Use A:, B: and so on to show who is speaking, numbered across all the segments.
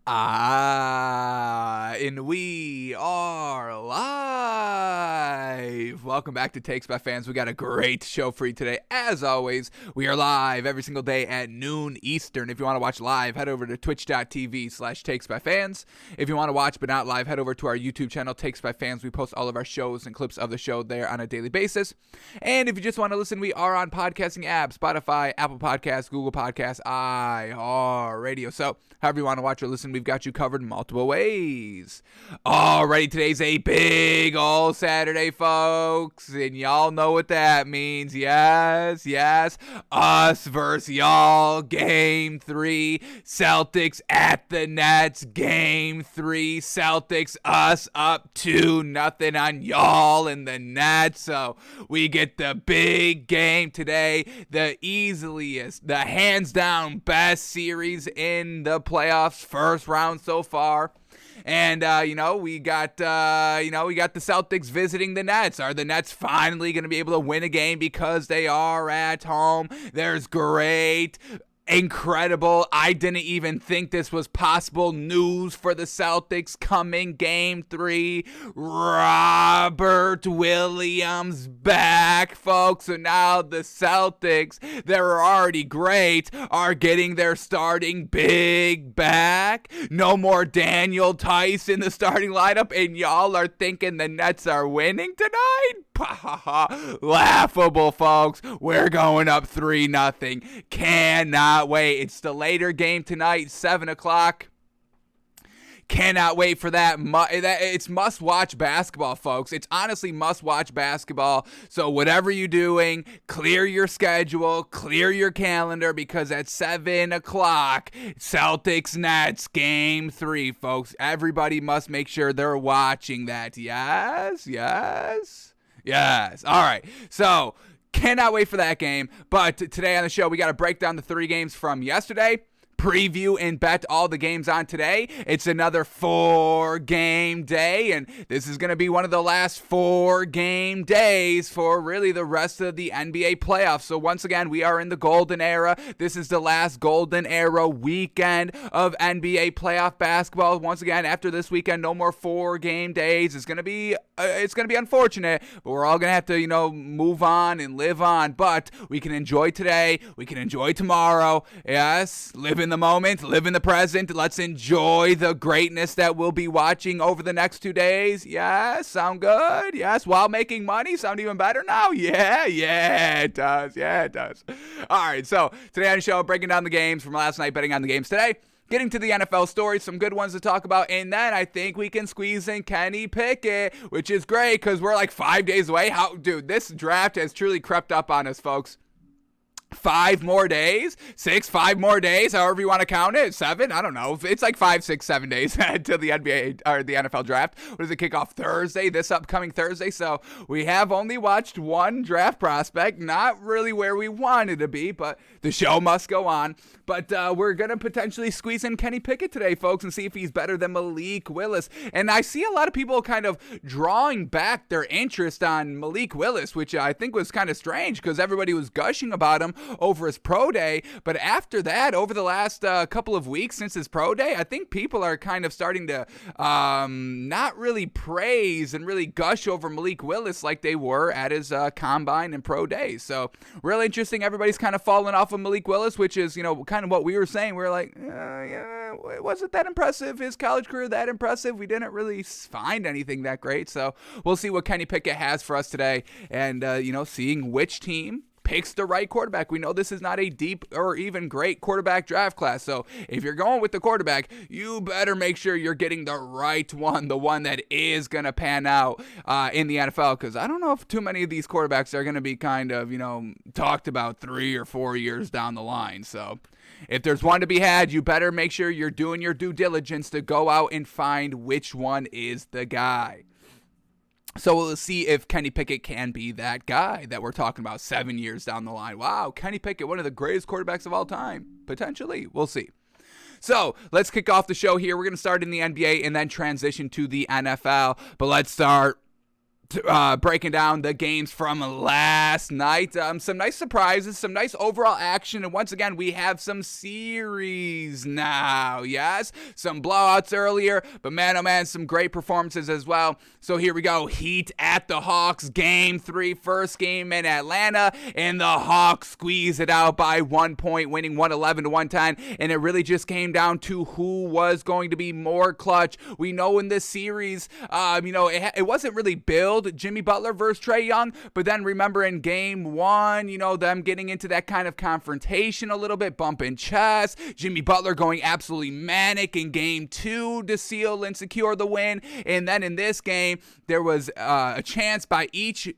A: And we are live. Welcome back to Takes by Fans. We got a great show for you today. As always, we are live every single day at noon Eastern. If you want to watch live, head over to twitch.tv/Takes by Fans. If you want to watch but not live, head over to our YouTube channel, Takes by Fans. We post all of our shows and clips of the show there on a daily basis. And if you just want to listen, we are on podcasting apps, Spotify, Apple Podcasts, Google Podcasts, iHeartRadio. So however you want to watch or listen, we've got you covered in multiple ways. Alrighty, today's a big old Saturday, folks, and y'all know what that means. Yes, us versus y'all, Game 3, Celtics at the Nets, Game 3, Celtics, us up 2-0 on y'all and the Nets, so we get the big game today, the easiest, the hands down best series in the playoffs, first round so far. And, we got the Celtics visiting the Nets. Are the Nets finally going to be able to win a game because they are at home? There's great, incredible, I didn't even think this was possible news for the Celtics coming Game 3. Robert Williams back, folks. So now the Celtics, they're already great, are getting their starting big back. No more Daniel Tice in the starting lineup, and y'all are thinking the Nets are winning tonight? Laughable, folks. We're going up 3-0. Cannot wait. It's the later game tonight, 7 o'clock. Cannot wait for that. It's must-watch basketball, folks. It's honestly must-watch basketball. So whatever you're doing, clear your schedule, clear your calendar, because at 7 o'clock, Celtics Nets Game 3, folks. Everybody must make sure they're watching that. Yes. All right. So cannot wait for that game. But today on the show, we got to break down the 3 games from yesterday, preview and bet all the games on today. It's another 4-game day, and this is going to be one of the last 4-game days for really the rest of the NBA playoffs. So once again, we are in the golden era. This is the last golden era weekend of NBA playoff basketball. Once again, after this weekend, no more 4-game days. It's going to be unfortunate, but we're all going to have to, move on and live on. But we can enjoy today. We can enjoy tomorrow. Yes, live in the moment, live in the present. Let's enjoy the greatness that we'll be watching over the next 2 days. Yes, sound good? Yes, while making money, sound even better now? Yeah, it does. All right, so today on the show, breaking down the games from last night, betting on the games today. Getting to the NFL stories, some good ones to talk about, and then I think we can squeeze in Kenny Pickett, which is great because we're like 5 days away. This draft has truly crept up on us, folks. 5 more days, 5 more days, however you want to count it, 7, I don't know, it's like 5, 6, 7 days until the NBA or the NFL draft. What does it kick off Thursday, this upcoming Thursday? So we have only watched one draft prospect, not really where we wanted to be, but the show must go on. But we're going to potentially squeeze in Kenny Pickett today, folks, and see if he's better than Malik Willis. And I see a lot of people kind of drawing back their interest on Malik Willis, which I think was kind of strange because everybody was gushing about him over his pro day. But after that, over the last couple of weeks since his pro day, I think people are kind of starting to not really praise and really gush over Malik Willis like they were at his combine and pro day. So real interesting. Everybody's kind of falling off of Malik Willis, which is, kind of what we were saying. We were like, wasn't that impressive? His college career that impressive? We didn't really find anything that great. So we'll see what Kenny Pickett has for us today, and seeing which team picks the right quarterback. We know this is not a deep or even great quarterback draft class. So if you're going with the quarterback, you better make sure you're getting the right one, the one that is going to pan out in the NFL. Because I don't know if too many of these quarterbacks are going to be kind of, talked about 3 or 4 years down the line. So if there's one to be had, you better make sure you're doing your due diligence to go out and find which one is the guy. So we'll see if Kenny Pickett can be that guy that we're talking about 7 years down the line. Wow, Kenny Pickett, one of the greatest quarterbacks of all time. Potentially. We'll see. So let's kick off the show here. We're going to start in the NBA and then transition to the NFL. But let's start breaking down the games from last night. Some nice surprises, some nice overall action, and once again, we have some series now. Yes, some blowouts earlier, but man, oh man, some great performances as well. So here we go. Heat at the Hawks, Game 3, first game in Atlanta, and the Hawks squeeze it out by 1 point, winning 111-110, and it really just came down to who was going to be more clutch. We know in this series, it wasn't really built Jimmy Butler versus Trae Young, but then remember in game 1, them getting into that kind of confrontation a little bit, bumping chests, Jimmy Butler going absolutely manic in game 2 to seal and secure the win, and then in this game, there was a chance by each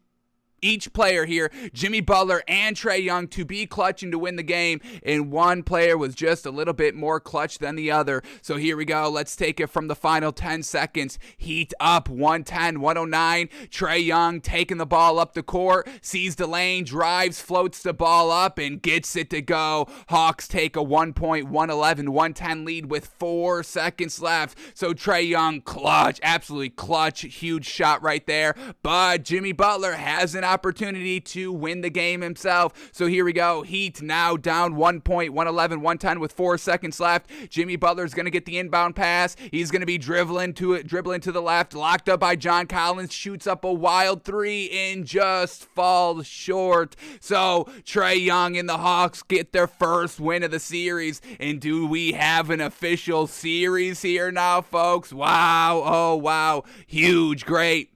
A: player here, Jimmy Butler and Trae Young, to be clutch and to win the game, and one player was just a little bit more clutch than the other. So here we go. Let's take it from the final 10 seconds. Heat up 110-109. Trae Young taking the ball up the court, sees the lane, drives, floats the ball up, and gets it to go. Hawks take a 1 point, 111-110 lead with 4 seconds left. So Trae Young, clutch, absolutely clutch, huge shot right there. But Jimmy Butler has an opportunity to win the game himself. So here we go. Heat now down 1 point, 111-110 with 4 seconds left. Jimmy Butler's going to get the inbound pass. He's going to be dribbling to the left, locked up by John Collins, shoots up a wild 3 and just falls short. So Trae Young and the Hawks get their first win of the series. And do we have an official series here now, folks? Wow. Oh, wow. Huge. Great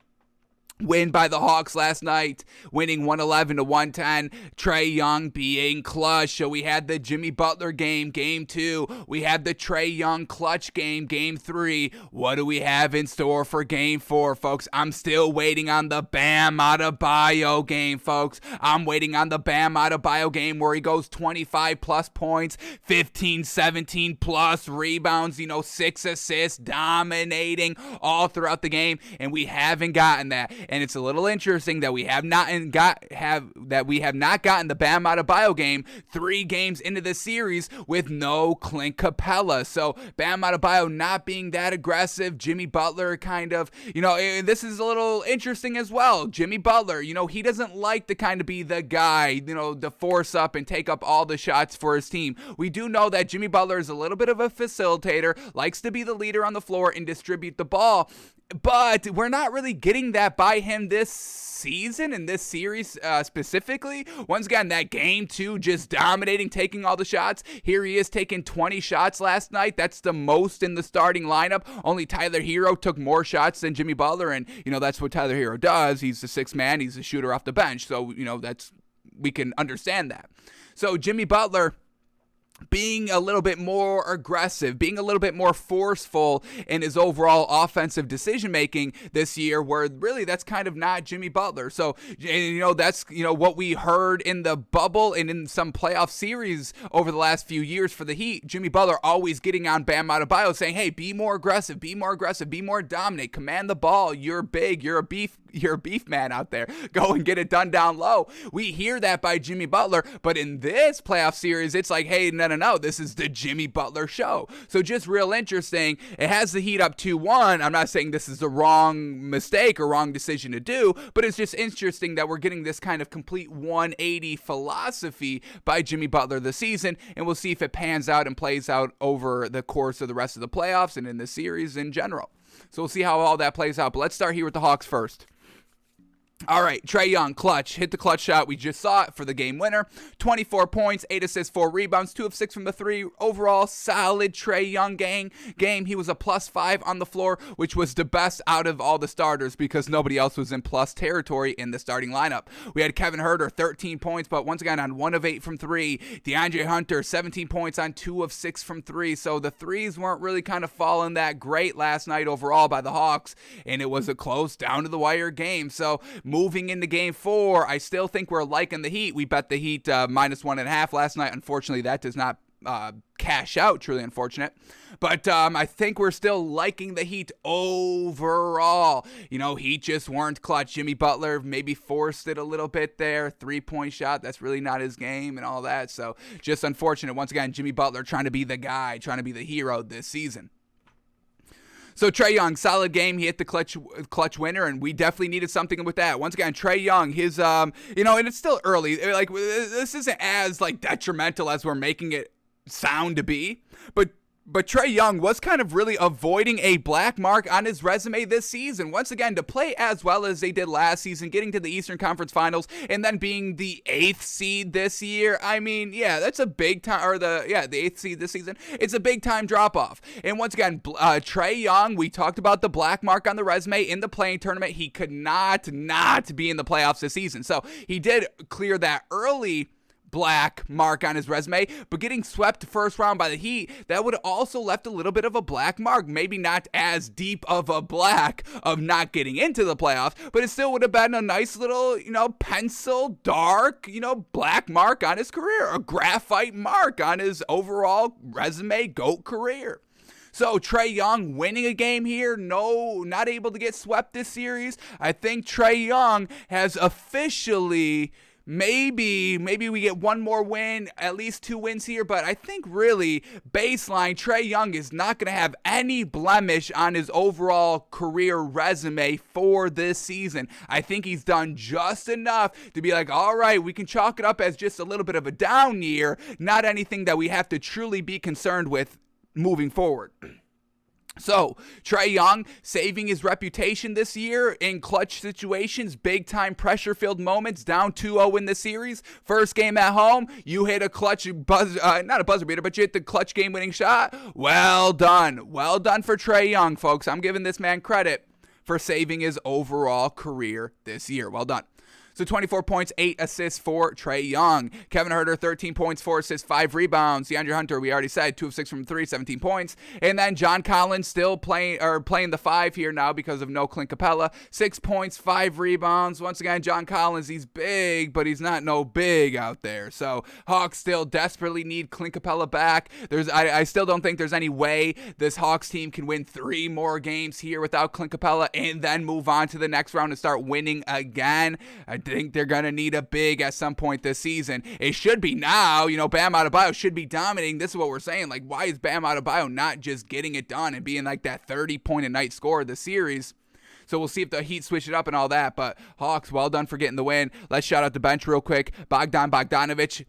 A: win by the Hawks last night, winning 111-110. Trae Young being clutch. So we had the Jimmy Butler game, game 2. We had the Trae Young clutch game, game 3. What do we have in store for game 4, folks? I'm still waiting on the Bam Adebayo game, folks. I'm waiting on the Bam Adebayo game where he goes 25 plus points, 15, 17 plus rebounds, 6 assists, dominating all throughout the game, and we haven't gotten that. And it's a little interesting that we have not gotten the Bam Adebayo game 3 games into the series with no Clint Capella. So Bam Adebayo not being that aggressive. Jimmy Butler kind of, this is a little interesting as well. Jimmy Butler, he doesn't like to kind of be the guy, to force up and take up all the shots for his team. We do know that Jimmy Butler is a little bit of a facilitator, likes to be the leader on the floor and distribute the ball. But we're not really getting that by him this season, in this series specifically. Once again, that game 2, just dominating, taking all the shots. Here he is taking 20 shots last night. That's the most in the starting lineup. Only Tyler Hero took more shots than Jimmy Butler, and, that's what Tyler Hero does. He's the 6th man. He's a shooter off the bench. So, we can understand that. So Jimmy Butler being a little bit more aggressive, being a little bit more forceful in his overall offensive decision-making this year, where really that's kind of not Jimmy Butler. So, that's, what we heard in the bubble and in some playoff series over the last few years for the Heat. Jimmy Butler always getting on Bam Adebayo saying, hey, be more aggressive, be more dominate, command the ball. You're big, you're a beef man out there. Go and get it done down low. We hear that by Jimmy Butler, but in this playoff series, it's like, hey, no, this is the Jimmy Butler show. So just real interesting. It has the Heat up 2-1. I'm not saying this is the wrong mistake or wrong decision to do, but it's just interesting that we're getting this kind of complete 180 philosophy by Jimmy Butler this season, and we'll see if it pans out and plays out over the course of the rest of the playoffs and in the series in general. So we'll see how all that plays out, but let's start here with the Hawks first. All right, Trae Young, clutch. Hit the clutch shot. We just saw it for the game winner. 24 points, 8 assists, 4 rebounds, 2 of 6 from the 3. Overall, solid Trae Young game. He was a +5 on the floor, which was the best out of all the starters because nobody else was in plus territory in the starting lineup. We had Kevin Huerter, 13 points, but once again on 1 of 8 from 3. DeAndre Hunter, 17 points on 2 of 6 from 3. So the threes weren't really kind of falling that great last night overall by the Hawks, and it was a close down to the wire game. So moving into game 4, I still think we're liking the Heat. We bet the Heat -1.5 last night. Unfortunately, that does not cash out. Truly unfortunate. But I think we're still liking the Heat overall. Heat just weren't clutch. Jimmy Butler maybe forced it a little bit there. 3-point shot, that's really not his game and all that. So just unfortunate. Once again, Jimmy Butler trying to be the guy, trying to be the hero this season. So Trae Young, solid game. He hit the clutch winner, and we definitely needed something with that. Once again, Trae Young, his and it's still early. Like, this isn't as like detrimental as we're making it sound to be, but Trae Young was kind of really avoiding a black mark on his resume this season. Once again, to play as well as they did last season, getting to the Eastern Conference Finals, and then being the 8th seed this year. I mean, yeah, that's a big time, or the 8th seed this season. It's a big time drop off. And once again, Trae Young, we talked about the black mark on the resume in the playing tournament. He could not be in the playoffs this season. So he did clear that early black mark on his resume, but getting swept first round by the Heat, that would have also left a little bit of a black mark. Maybe not as deep of a black of not getting into the playoffs, but it still would have been a nice little, pencil dark, black mark on his career, a graphite mark on his overall resume GOAT career. So Trae Young winning a game here, not able to get swept this series. I think Trae Young has officially, maybe we get one more win, at least 2 wins here, but I think really baseline, Trae Young is not going to have any blemish on his overall career resume for this season. I think he's done just enough to be like, all right, we can chalk it up as just a little bit of a down year, not anything that we have to truly be concerned with moving forward. So, Trae Young saving his reputation this year in clutch situations, big-time pressure-filled moments, down 2-0 in the series. First game at home, you hit a clutch not a buzzer beater, but you hit the clutch game-winning shot. Well done. Well done for Trae Young, folks. I'm giving this man credit for saving his overall career this year. Well done. So 24 points, 8 assists for Trae Young. Kevin Huerter, 13 points, 4 assists, 5 rebounds. DeAndre Hunter, we already said, 2 of 6 from 3, 17 points. And then John Collins still playing the 5 here now because of no Clint Capella. 6 points, 5 rebounds. Once again, John Collins, he's big, but he's not no big out there. So Hawks still desperately need Clint Capella back. I still don't think there's any way this Hawks team can win 3 more games here without Clint Capella and then move on to the next round and start winning again. I think they're going to need a big at some point this season. It should be now. Bam Adebayo should be dominating. This is what we're saying. Like, why is Bam Adebayo not just getting it done and being like that 30-point-a-night scorer of the series? So we'll see if the Heat switch it up and all that. But Hawks, well done for getting the win. Let's shout out the bench real quick. Bogdanović,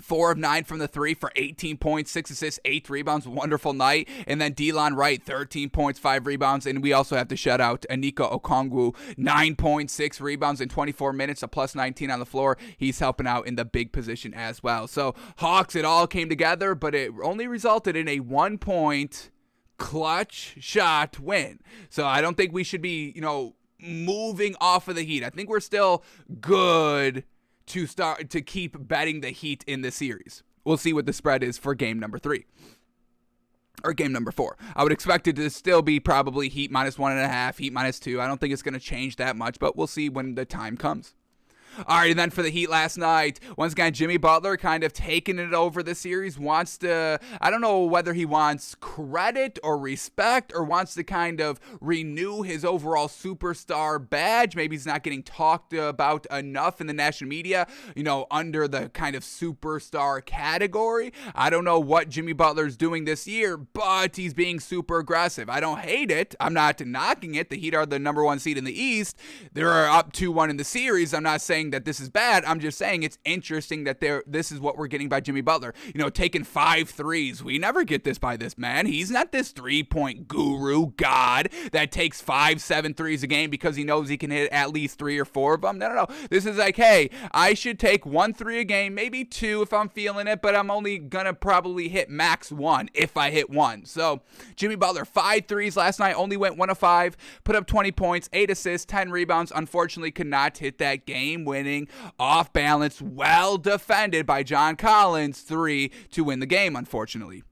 A: 4 of 9 from the 3 for 18 points, 6 assists, 8 rebounds. Wonderful night. And then Delon Wright, 13 points, 5 rebounds. And we also have to shout out Anika Okongwu, 9 points, 6 rebounds in 24 minutes, a plus 19 on the floor. He's helping out in the big position as well. So Hawks, it all came together, but it only resulted in a 1-point clutch shot win. So I don't think we should be, moving off of the Heat. I think we're still good to keep betting the Heat in this series. We'll see what the spread is for game number 3. Or game number 4. I would expect it to still be probably Heat minus 1.5, Heat minus 2. I don't think it's going to change that much, but we'll see when the time comes. All right, and then for the Heat last night, once again, Jimmy Butler kind of taking it over the series, wants to, I don't know whether he wants credit or respect or wants to kind of renew his overall superstar badge. Maybe he's not getting talked about enough in the national media, under the kind of superstar category. I don't know what Jimmy Butler's doing this year, but he's being super aggressive. I don't hate it. I'm not knocking it. The Heat are the number 1 seed in the East. They're up 2-1 in the series. I'm not saying that this is bad. I'm just saying it's interesting that this is what we're getting by Jimmy Butler. Taking 5 threes. We never get this by this man. He's not this 3-point guru god that takes 5-7 threes a game because he knows he can hit at least 3 or 4 of them. No. This is like, hey, I should take 1 3 a game, maybe 2 if I'm feeling it, but I'm only gonna probably hit max 1 if I hit 1. So Jimmy Butler, 5 threes last night, only went 1 of 5, put up 20 points, 8 assists, 10 rebounds. Unfortunately, could not hit that game winning, off balance, well defended by John Collins 3 to win the game, unfortunately.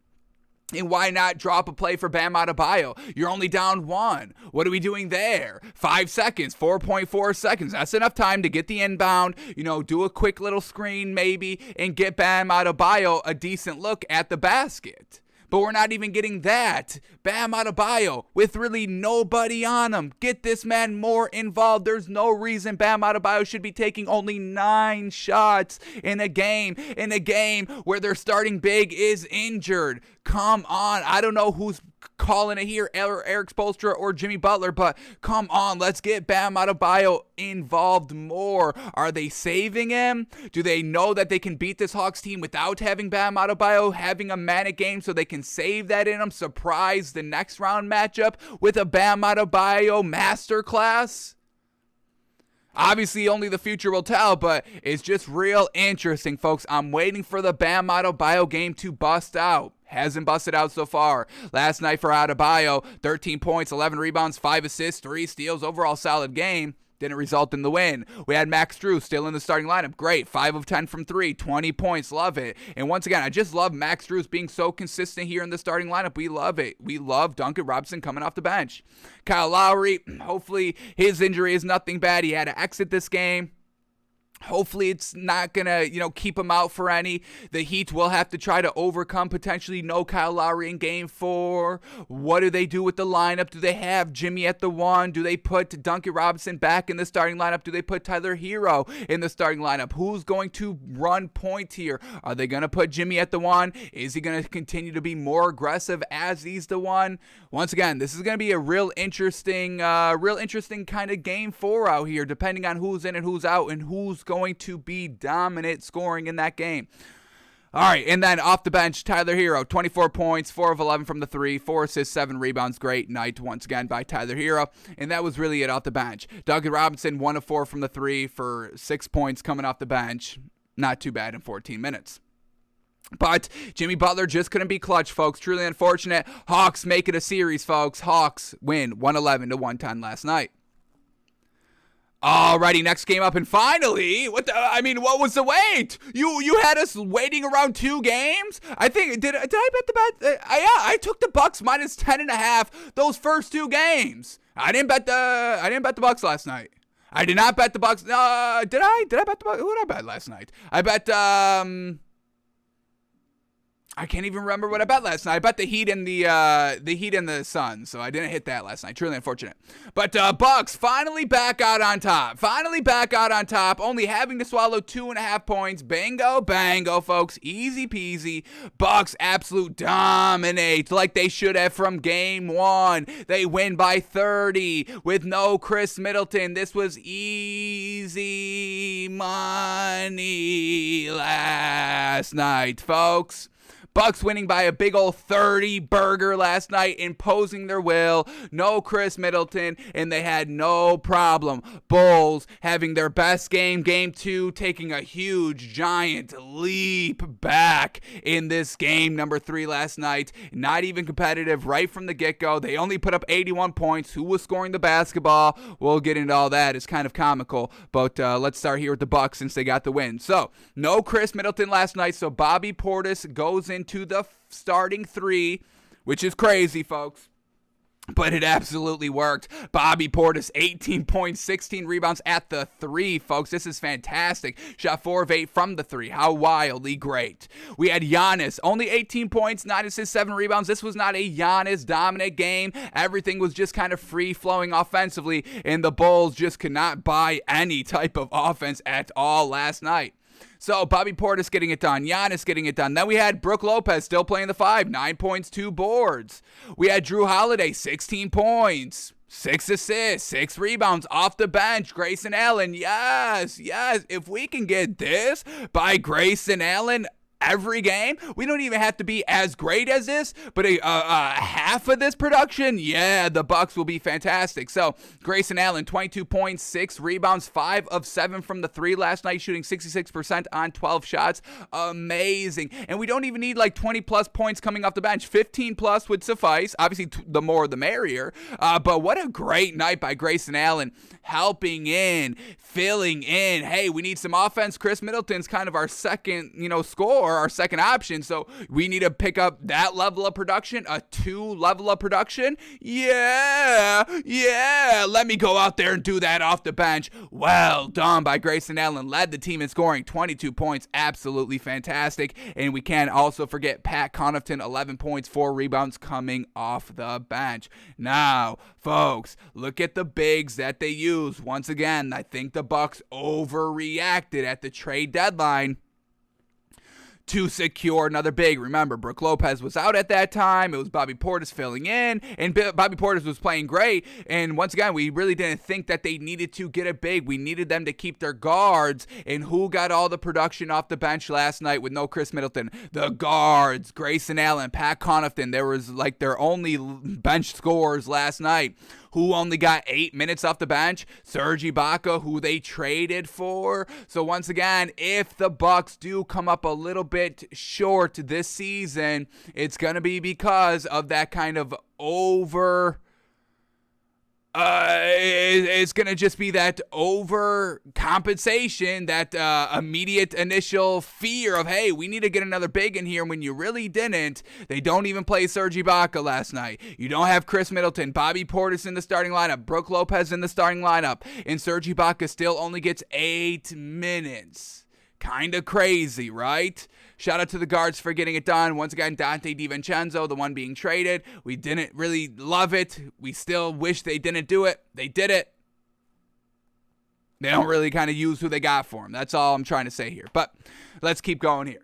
A: And why not drop a play for Bam Adebayo? You're only down 1. What are we doing there? 5 seconds, 4.4 seconds. That's enough time to get the inbound, do a quick little screen maybe, and get Bam Adebayo a decent look at the basket. But we're not even getting that. Bam Adebayo with really nobody on him. Get this man more involved. There's no reason Bam Adebayo should be taking only 9 shots in a game where their starting big is injured. Come on. I don't know who's calling it here, Eric Spoelstra or Jimmy Butler, but come on, let's get Bam Adebayo involved more. Are they saving him? Do they know that they can beat this Hawks team without having Bam Adebayo having a manic game so they can save that in him, surprise the next round matchup with a Bam Adebayo masterclass? Obviously, only the future will tell, but it's just real interesting, folks. I'm waiting for the Bam Adebayo game to bust out. Hasn't busted out so far. Last night for Adebayo, 13 points, 11 rebounds, 5 assists, 3 steals. Overall solid game. Didn't result in the win. We had Max Strus still in the starting lineup. Great. 5 of 10 from 3. 20 points. Love it. And once again, I just love Max Strus being so consistent here in the starting lineup. We love it. We love Duncan Robinson coming off the bench. Kyle Lowry, hopefully his injury is nothing bad. He had to exit this game. Hopefully it's not going to, keep him out for any. The Heat will have to try to overcome potentially no Kyle Lowry in game 4. What do they do with the lineup? Do they have Jimmy at the 1? Do they put Duncan Robinson back in the starting lineup? Do they put Tyler Hero in the starting lineup? Who's going to run point here? Are they going to put Jimmy at the 1? Is he going to continue to be more aggressive as he's the 1? Once again, this is going to be a real interesting kind of game 4 out here, depending on who's in and who's out and who's going to be dominant scoring in that game. All right, and then off the bench, Tyler Hero, 24 points, 4 of 11 from the 3, 4 assists, 7 rebounds. Great night once again by Tyler Hero, and that was really it off the bench. Duncan Robinson, 1 of 4 from the 3 for 6 points coming off the bench. Not too bad in 14 minutes. But Jimmy Butler just couldn't be clutch, folks. Truly unfortunate. Hawks make it a series, folks. Hawks win 111-110 last night. Alrighty, next game up, and finally, what was the wait? You had us waiting around 2 games? I think, did I bet the bet? Yeah, I took the Bucks minus 10.5 those first 2 games. I didn't bet the Bucks last night. I did not bet the Bucks. Did I bet the Bucks? Who did I bet last night? I bet, I can't even remember what I bet last night. I bet the Heat and the Suns, so I didn't hit that last night. Truly unfortunate. But Bucks finally back out on top. Only having to swallow 2.5 points. Bingo, bango, folks. Easy peasy. Bucks absolute dominate like they should have from game 1. They win by 30 with no Chris Middleton. This was easy money last night, folks. Bucks winning by a big old 30 burger last night, imposing their will. No Chris Middleton, and they had no problem. Bulls having their best game, game 2, taking a huge, giant leap back in this game number 3 last night. Not even competitive right from the get-go. They only put up 81 points. Who was scoring the basketball? We'll get into all that. It's kind of comical, but let's start here with the Bucks since they got the win. So, no Chris Middleton last night, so Bobby Portis goes into the starting 3, which is crazy, folks. But it absolutely worked. Bobby Portis, 18 points, 16 rebounds at the 3, folks. This is fantastic. Shot 4 of 8 from the 3. How wildly great. We had Giannis, only 18 points, 9 assists, 7 rebounds. This was not a Giannis dominant game. Everything was just kind of free-flowing offensively, and the Bulls just could not buy any type of offense at all last night. So, Bobby Portis getting it done. Giannis getting it done. Then we had Brook Lopez still playing the 5. 9 points, 2 boards. We had Drew Holiday, 16 points. 6 assists, 6 rebounds off the bench. Grayson Allen, yes. If we can get this by Grayson Allen every game, we don't even have to be as great as this, but half of this production, yeah, the Bucks will be fantastic. So Grayson Allen, 22 points, 6 rebounds, 5 of 7 from the 3 last night, shooting 66% on 12 shots. Amazing. And we don't even need like 20 plus points coming off the bench. 15 plus would suffice. Obviously, the more the merrier. But what a great night by Grayson Allen, helping in, filling in. Hey, we need some offense. Chris Middleton's kind of our second, scorer, our second option. So we need to pick up that level of production, a 2 level of production. Yeah. Let me go out there and do that off the bench. Well done by Grayson Allen. Led the team in scoring, 22 points. Absolutely fantastic. And we can't also forget Pat Connaughton, 11 points, 4 rebounds coming off the bench. Now, folks, look at the bigs that they use. Once again, I think the Bucks overreacted at the trade deadline to secure another big. Remember, Brook Lopez was out at that time. It was Bobby Portis filling in, and Bobby Portis was playing great. And once again, we really didn't think that they needed to get a big. We needed them to keep their guards. And who got all the production off the bench last night with no Chris Middleton? The guards, Grayson Allen, Pat Connaughton. There was like their only bench scorers last night. Who only got 8 minutes off the bench? Serge Ibaka, who they traded for. So once again, if the Bucks do come up a little bit short this season, it's going to be because of that kind of it's going to just be that overcompensation, that immediate initial fear of, hey, we need to get another big in here when you really didn't. They don't even play Serge Ibaka last night. You don't have Chris Middleton, Bobby Portis in the starting lineup, Brook Lopez in the starting lineup, and Serge Ibaka still only gets 8 minutes. Kind of crazy, right? Shout out to the guards for getting it done. Once again, Dante DiVincenzo, the one being traded. We didn't really love it. We still wish they didn't do it. They did it. They don't really kind of use who they got for him. That's all I'm trying to say here. But let's keep going here.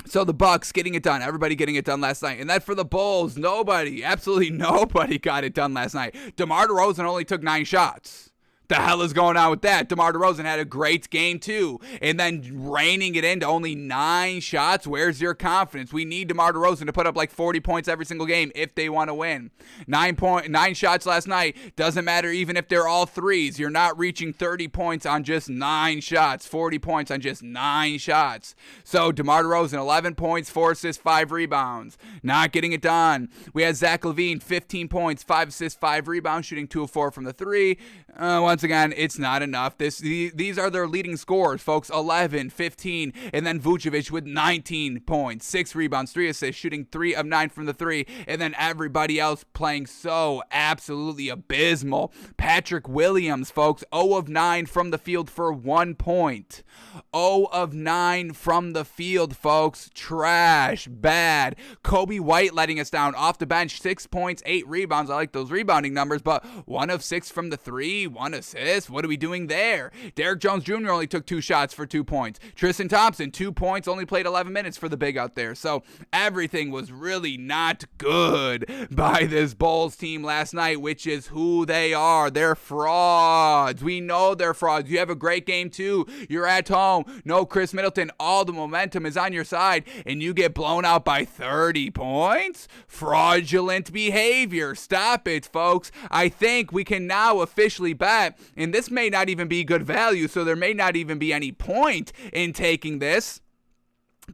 A: So the Bucks getting it done. Everybody getting it done last night. And then for the Bulls, nobody, absolutely nobody got it done last night. DeMar DeRozan only took 9 shots. The hell is going on with that? DeMar DeRozan had a great game too, and then reining it into only 9 shots. Where's your confidence? We need DeMar DeRozan to put up like 40 points every single game if they want to win. 9 shots last night. Doesn't matter even if they're all threes. You're not reaching 30 points on just 9 shots. 40 points on just 9 shots. So DeMar DeRozan, 11 points, 4 assists, 5 rebounds. Not getting it done. We had Zach LaVine, 15 points, 5 assists, 5 rebounds, shooting 2 of 4 from the 3. Once again, it's not enough. These are their leading scorers, folks. 11, 15, and then Vucevic with 19 points, 6 rebounds, 3 assists, shooting 3 of 9 from the 3, and then everybody else playing so absolutely abysmal. Patrick Williams, folks, 0 of 9 from the field for 1 point. 0 of 9 from the field, folks. Trash. Bad. Kobe White letting us down off the bench. 6 points, 8 rebounds. I like those rebounding numbers, but 1 of 6 from the 3, 1 assist. What are we doing there? Derrick Jones Jr. only took 2 shots for 2 points. Tristan Thompson, 2 points, only played 11 minutes for the big out there. So everything was really not good by this Bulls team last night, which is who they are. They're frauds. We know they're frauds. You have a great game too. You're at home. No Chris Middleton. All the momentum is on your side, and you get blown out by 30 points? Fraudulent behavior. Stop it, folks. I think we can now officially bet, and this may not even be good value, so there may not even be any point in taking this.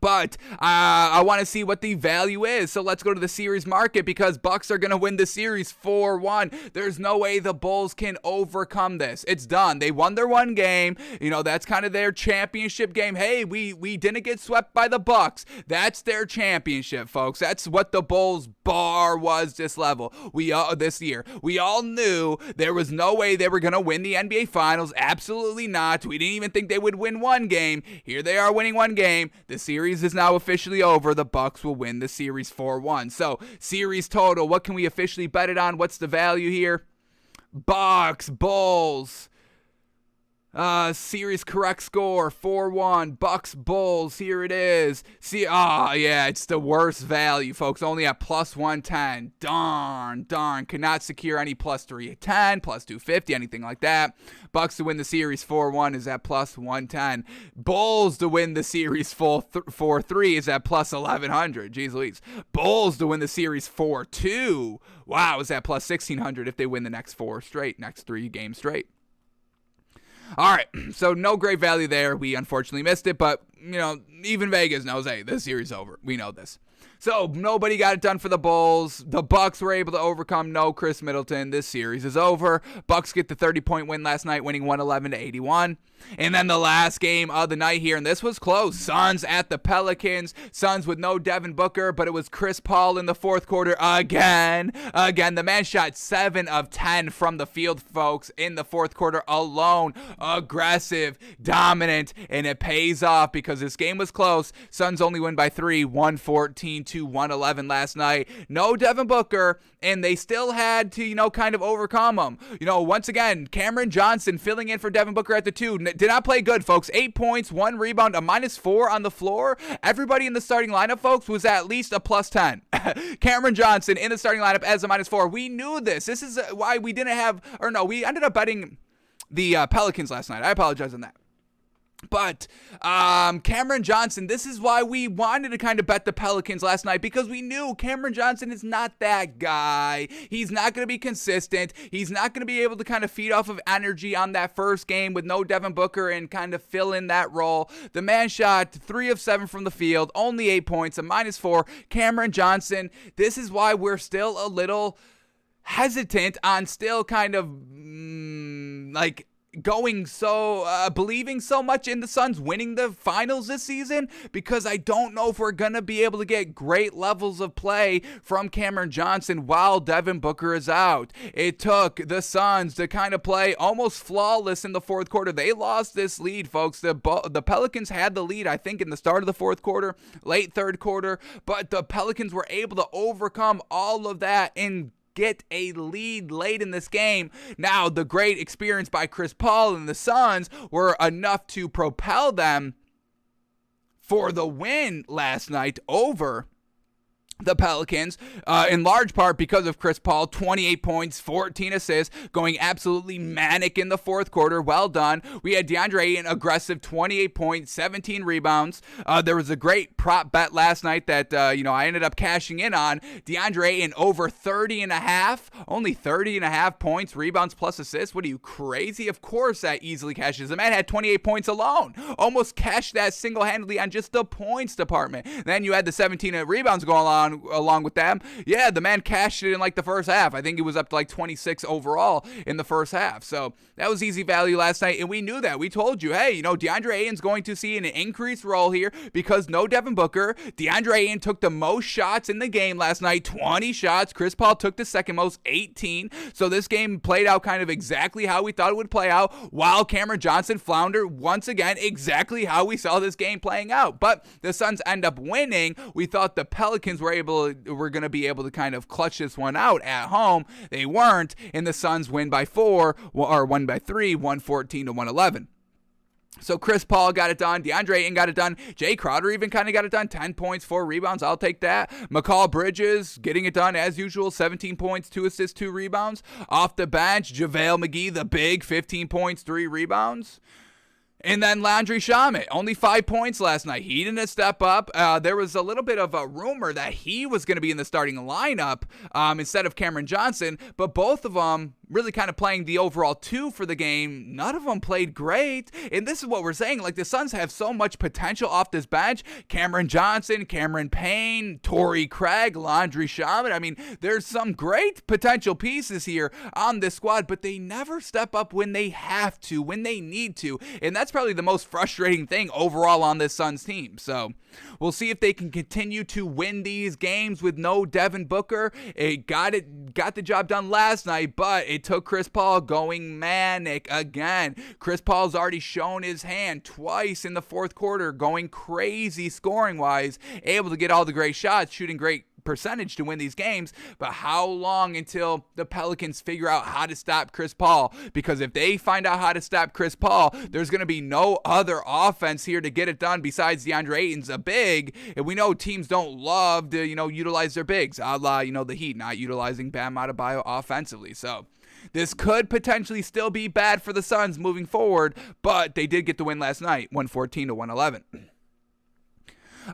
A: But I want to see what the value is. So let's go to the series market, because Bucks are going to win the series 4-1. There's no way the Bulls can overcome this. It's done. They won their one game. You know, that's kind of their championship game. Hey, we didn't get swept by the Bucks. That's their championship, folks. That's what the Bulls bar was this year. We all knew there was no way they were going to win the NBA Finals. Absolutely not. We didn't even think they would win one game. Here they are winning one game. The series is now officially over. The Bucks will win the series 4-1. So, series total, what can we officially bet it on? What's the value here? Bucks, Bulls. Series correct score 4-1. Bucks Bulls. Here it is. Yeah, it's the worst value, folks. Only at plus 110. Darn. Cannot secure any plus 310, plus 250, anything like that. Bucks to win the series 4-1 is at plus 110. Bulls to win the series 4-3 is at plus 1100. Jeez Louise. Bulls to win the series 4-2. Wow, is at plus 1600 if they win the next 3 games straight. All right, so no great value there. We unfortunately missed it, but, even Vegas knows, hey, this series is over. We know this. So nobody got it done for the Bulls. The Bucks were able to overcome no Chris Middleton. This series is over. Bucks get the 30-point win last night, winning 111-81. And then the last game of the night here, and this was close. Suns at the Pelicans. Suns with no Devin Booker, but it was Chris Paul in the fourth quarter again. The man shot 7 of 10 from the field, folks, in the fourth quarter alone. Aggressive, dominant, and it pays off because this game was close. Suns only win by 3, 114 114-111 last night. No Devin Booker, and they still had to, kind of overcome them. Once again, Cameron Johnson filling in for Devin Booker at the 2. Did not play good, folks. 8 points, 1 rebound, a -4 on the floor. Everybody in the starting lineup, folks, was at least a +10. Cameron Johnson in the starting lineup as a -4. We knew this. This is why we didn't have, we ended up betting the Pelicans last night. I apologize on that. But Cameron Johnson, this is why we wanted to kind of bet the Pelicans last night, because we knew Cameron Johnson is not that guy. He's not going to be consistent. He's not going to be able to kind of feed off of energy on that first game with no Devin Booker and kind of fill in that role. The man shot 3 of 7 from the field, only 8 points, a -4. Cameron Johnson, this is why we're still a little hesitant on still kind of believing so much in the Suns winning the finals this season, because I don't know if we're going to be able to get great levels of play from Cameron Johnson while Devin Booker is out. It took the Suns to kind of play almost flawless in the fourth quarter. They lost this lead, folks. The Pelicans had the lead, I think, in the start of the fourth quarter, late third quarter, but the Pelicans were able to overcome all of that and get a lead late in this game. Now, the great experience by Chris Paul and the Suns were enough to propel them for the win last night over the Pelicans, in large part because of Chris Paul. 28 points, 14 assists, going absolutely manic in the fourth quarter. Well done. We had DeAndre Ayton, aggressive, 28 points, 17 rebounds. There was a great prop bet last night that, I ended up cashing in on. DeAndre Ayton over 30.5, only 30.5 points, rebounds plus assists. What are you, crazy? Of course that easily cashes. The man had 28 points alone. Almost cashed that single-handedly on just the points department. Then you had the 17 rebounds going along with them. Yeah, the man cashed it in like the first half. I think it was up to like 26 overall in the first half. So that was easy value last night, and we knew that. We told you, hey, DeAndre Ayton's going to see an increased role here because no Devin Booker. DeAndre Ayton took the most shots in the game last night, 20 shots. Chris Paul took the second most, 18. So this game played out kind of exactly how we thought it would play out, while Cameron Johnson floundered once again, exactly how we saw this game playing out. But the Suns end up winning. We thought the Pelicans were going to be able to kind of clutch this one out at home. They weren't, and the Suns win by 4, or won by 3, 114-111. So Chris Paul got it done. DeAndre Ayton got it done. Jay Crowder even kind of got it done. 10 points, 4 rebounds. I'll take that. Mikal Bridges getting it done as usual. 17 points, 2 assists, 2 rebounds. Off the bench, JaVale McGee, the big, 15 points, 3 rebounds. And then Landry Shamet, only 5 points last night. He didn't step up. There was a little bit of a rumor that he was going to be in the starting lineup instead of Cameron Johnson, but both of them really kind of playing the overall 2 for the game. None of them played great. And this is what we're saying. Like, the Suns have so much potential off this bench. Cameron Johnson, Cameron Payne, Torrey Craig, Landry Shamet. I mean, there's some great potential pieces here on this squad, but they never step up when they have to, when they need to. And that's probably the most frustrating thing overall on this Suns team. So we'll see if they can continue to win these games with no Devin Booker. It got the job done last night, but it took Chris Paul going manic again. Chris Paul's already shown his hand twice in the fourth quarter, going crazy scoring-wise, able to get all the great shots, shooting great percentage to win these games. But how long until the Pelicans figure out how to stop Chris Paul? Because if they find out how to stop Chris Paul, there's going to be no other offense here to get it done besides DeAndre Ayton's a big, and we know teams don't love to utilize their bigs, a la the Heat not utilizing Bam Adebayo offensively. So this could potentially still be bad for the Suns moving forward, but they did get the win last night, 114-111.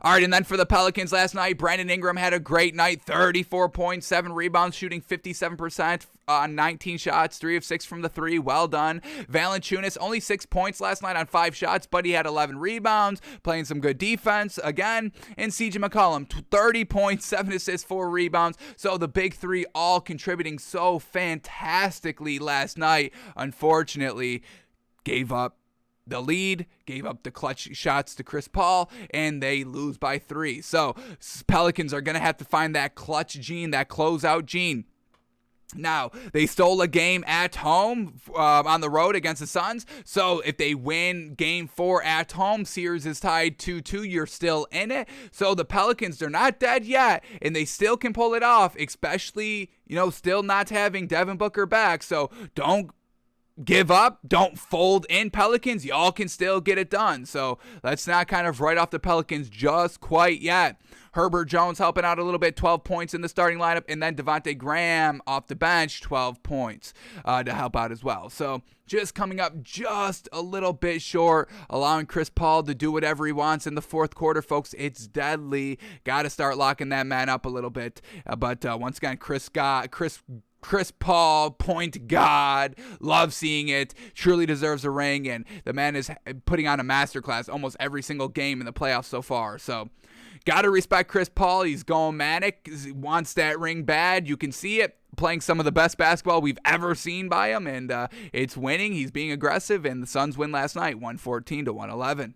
A: All right, and then for the Pelicans last night, Brandon Ingram had a great night, 34 points, 7 rebounds, shooting 57% on 19 shots, 3 of 6 from the 3. Well done. Valanciunas, only 6 points last night on 5 shots, but he had 11 rebounds, playing some good defense again. And CJ McCollum, 30 points, 7 assists, 4 rebounds. So the big 3 all contributing so fantastically last night. Unfortunately, gave up the lead, gave up the clutch shots to Chris Paul, and they lose by 3. So Pelicans are going to have to find that clutch gene, that closeout gene. Now, they stole a game at home on the road against the Suns. So if they win game 4 at home, series is tied 2-2. You're still in it. So the Pelicans, they're not dead yet, and they still can pull it off, especially, still not having Devin Booker back. So don't give up. Don't fold in, Pelicans. Y'all can still get it done. So let's not kind of write off the Pelicans just quite yet. Herbert Jones helping out a little bit, 12 points in the starting lineup, and then Devontae Graham off the bench, 12 points to help out as well. So just coming up just a little bit short, allowing Chris Paul to do whatever he wants in the fourth quarter, folks. It's deadly. Got to start locking that man up a little bit. But once again, Chris Paul, point God, love seeing it, truly deserves a ring, and the man is putting on a masterclass almost every single game in the playoffs so far. So got to respect Chris Paul. He's going manic. He wants that ring bad. You can see it. Playing some of the best basketball we've ever seen by him, and it's winning. He's being aggressive, and the Suns win last night, 114-111.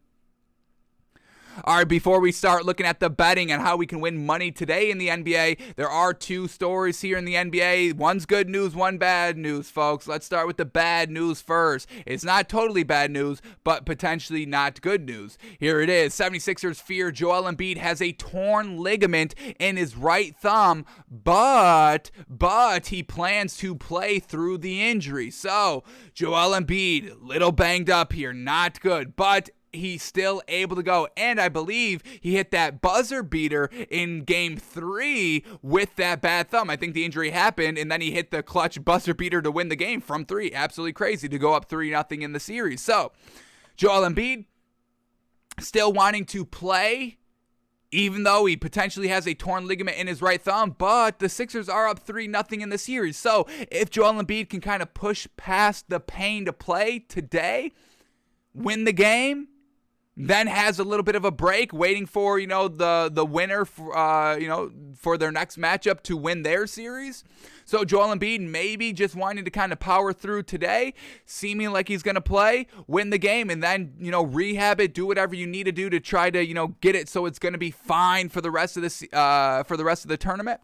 A: All right, before we start looking at the betting and how we can win money today in the NBA, there are two stories here in the NBA. One's good news, one bad news, folks. Let's start with the bad news first. It's not totally bad news, but potentially not good news. Here it is. 76ers fear Joel Embiid has a torn ligament in his right thumb, but he plans to play through the injury. So, Joel Embiid, little banged up here, not good, but he's still able to go, and I believe he hit that buzzer beater in game 3 with that bad thumb. I think the injury happened, and then he hit the clutch buzzer beater to win the game from 3. Absolutely crazy to go up 3-0 in the series. So, Joel Embiid still wanting to play, even though he potentially has a torn ligament in his right thumb, but the Sixers are up 3-0 in the series. So, if Joel Embiid can kind of push past the pain to play today, win the game, then has a little bit of a break, waiting for the winner for their next matchup to win their series. So Joel Embiid maybe just wanting to kind of power through today, seeming like he's going to play, win the game, and then rehab it, do whatever you need to do to try to get it so it's going to be fine for the rest of the tournament.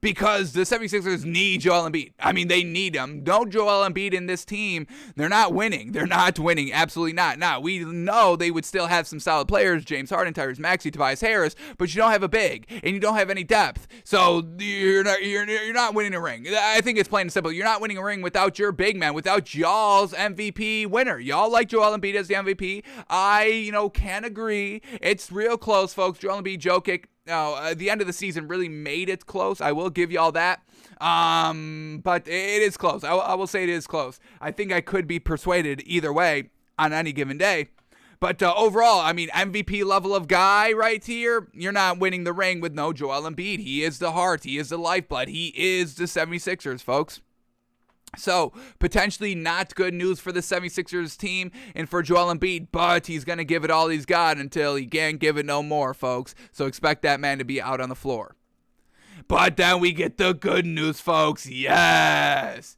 A: Because the 76ers need Joel Embiid. I mean, they need him. No Joel Embiid in this team, they're not winning. They're not winning. Absolutely not. Now, we know they would still have some solid players, James Harden, Tyrese Maxey, Tobias Harris, but you don't have a big, and you don't have any depth. So you're not winning a ring. I think it's plain and simple. You're not winning a ring without your big man, without y'all's MVP winner. Y'all like Joel Embiid as the MVP. I, can agree. It's real close, folks. Joel Embiid, Jokic. The end of the season really made it close. I will give you all that. But it is close. I will say it is close. I think I could be persuaded either way on any given day. But overall, I mean, MVP level of guy right here, you're not winning the ring with no Joel Embiid. He is the heart. He is the lifeblood. He is the 76ers, folks. So, potentially not good news for the 76ers team and for Joel Embiid, but he's going to give it all he's got until he can't give it no more, folks. So, expect that man to be out on the floor. But then we get the good news, folks. Yes.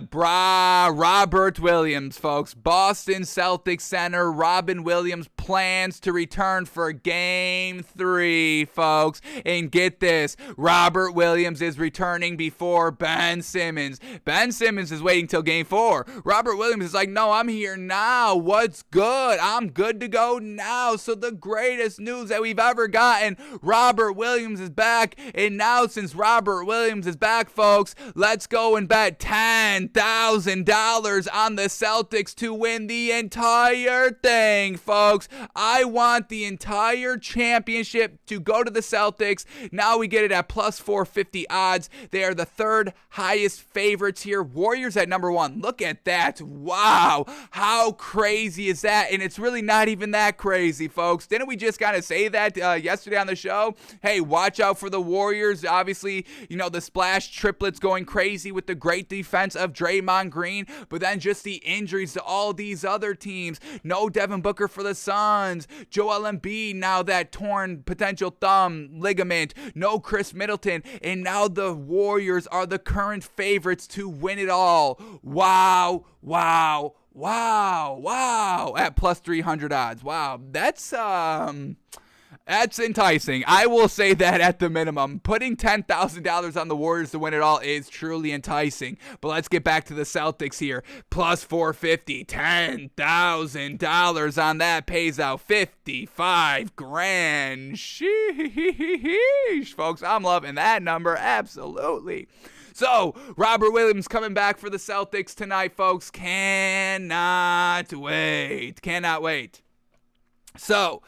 A: Robert Williams, folks. Boston Celtics center Robin Williams plans to return for game 3, folks. And get this, Robert Williams is returning before Ben Simmons. Ben Simmons is waiting till game 4. Robert Williams is like, no, I'm here now. What's good? I'm good to go now. So the greatest news that we've ever gotten, Robert Williams is back. And now since Robert Williams is back, folks, let's go and bet $10,000 on the Celtics to win the entire thing, folks. I want the entire championship to go to the Celtics. Now we get it at plus 450 odds. They are the third highest favorites here. Warriors at number 1. Look at that. Wow. How crazy is that? And it's really not even that crazy, folks. Didn't we just kind of say that yesterday on the show? Hey, watch out for the Warriors. Obviously, the splash triplets going crazy with the great defense of Draymond Green, but then just the injuries to all these other teams. No Devin Booker for the Suns. Joel Embiid, now that torn potential thumb ligament. No Chris Middleton. And now the Warriors are the current favorites to win it all. Wow. At plus 300 odds. Wow. That's That's enticing. I will say that at the minimum. Putting $10,000 on the Warriors to win it all is truly enticing. But let's get back to the Celtics here. Plus 450, $10,000 on that pays out 55 grand. Sheesh, folks. I'm loving that number. Absolutely. So, Robert Williams coming back for the Celtics tonight, folks. Cannot wait. Cannot wait. So,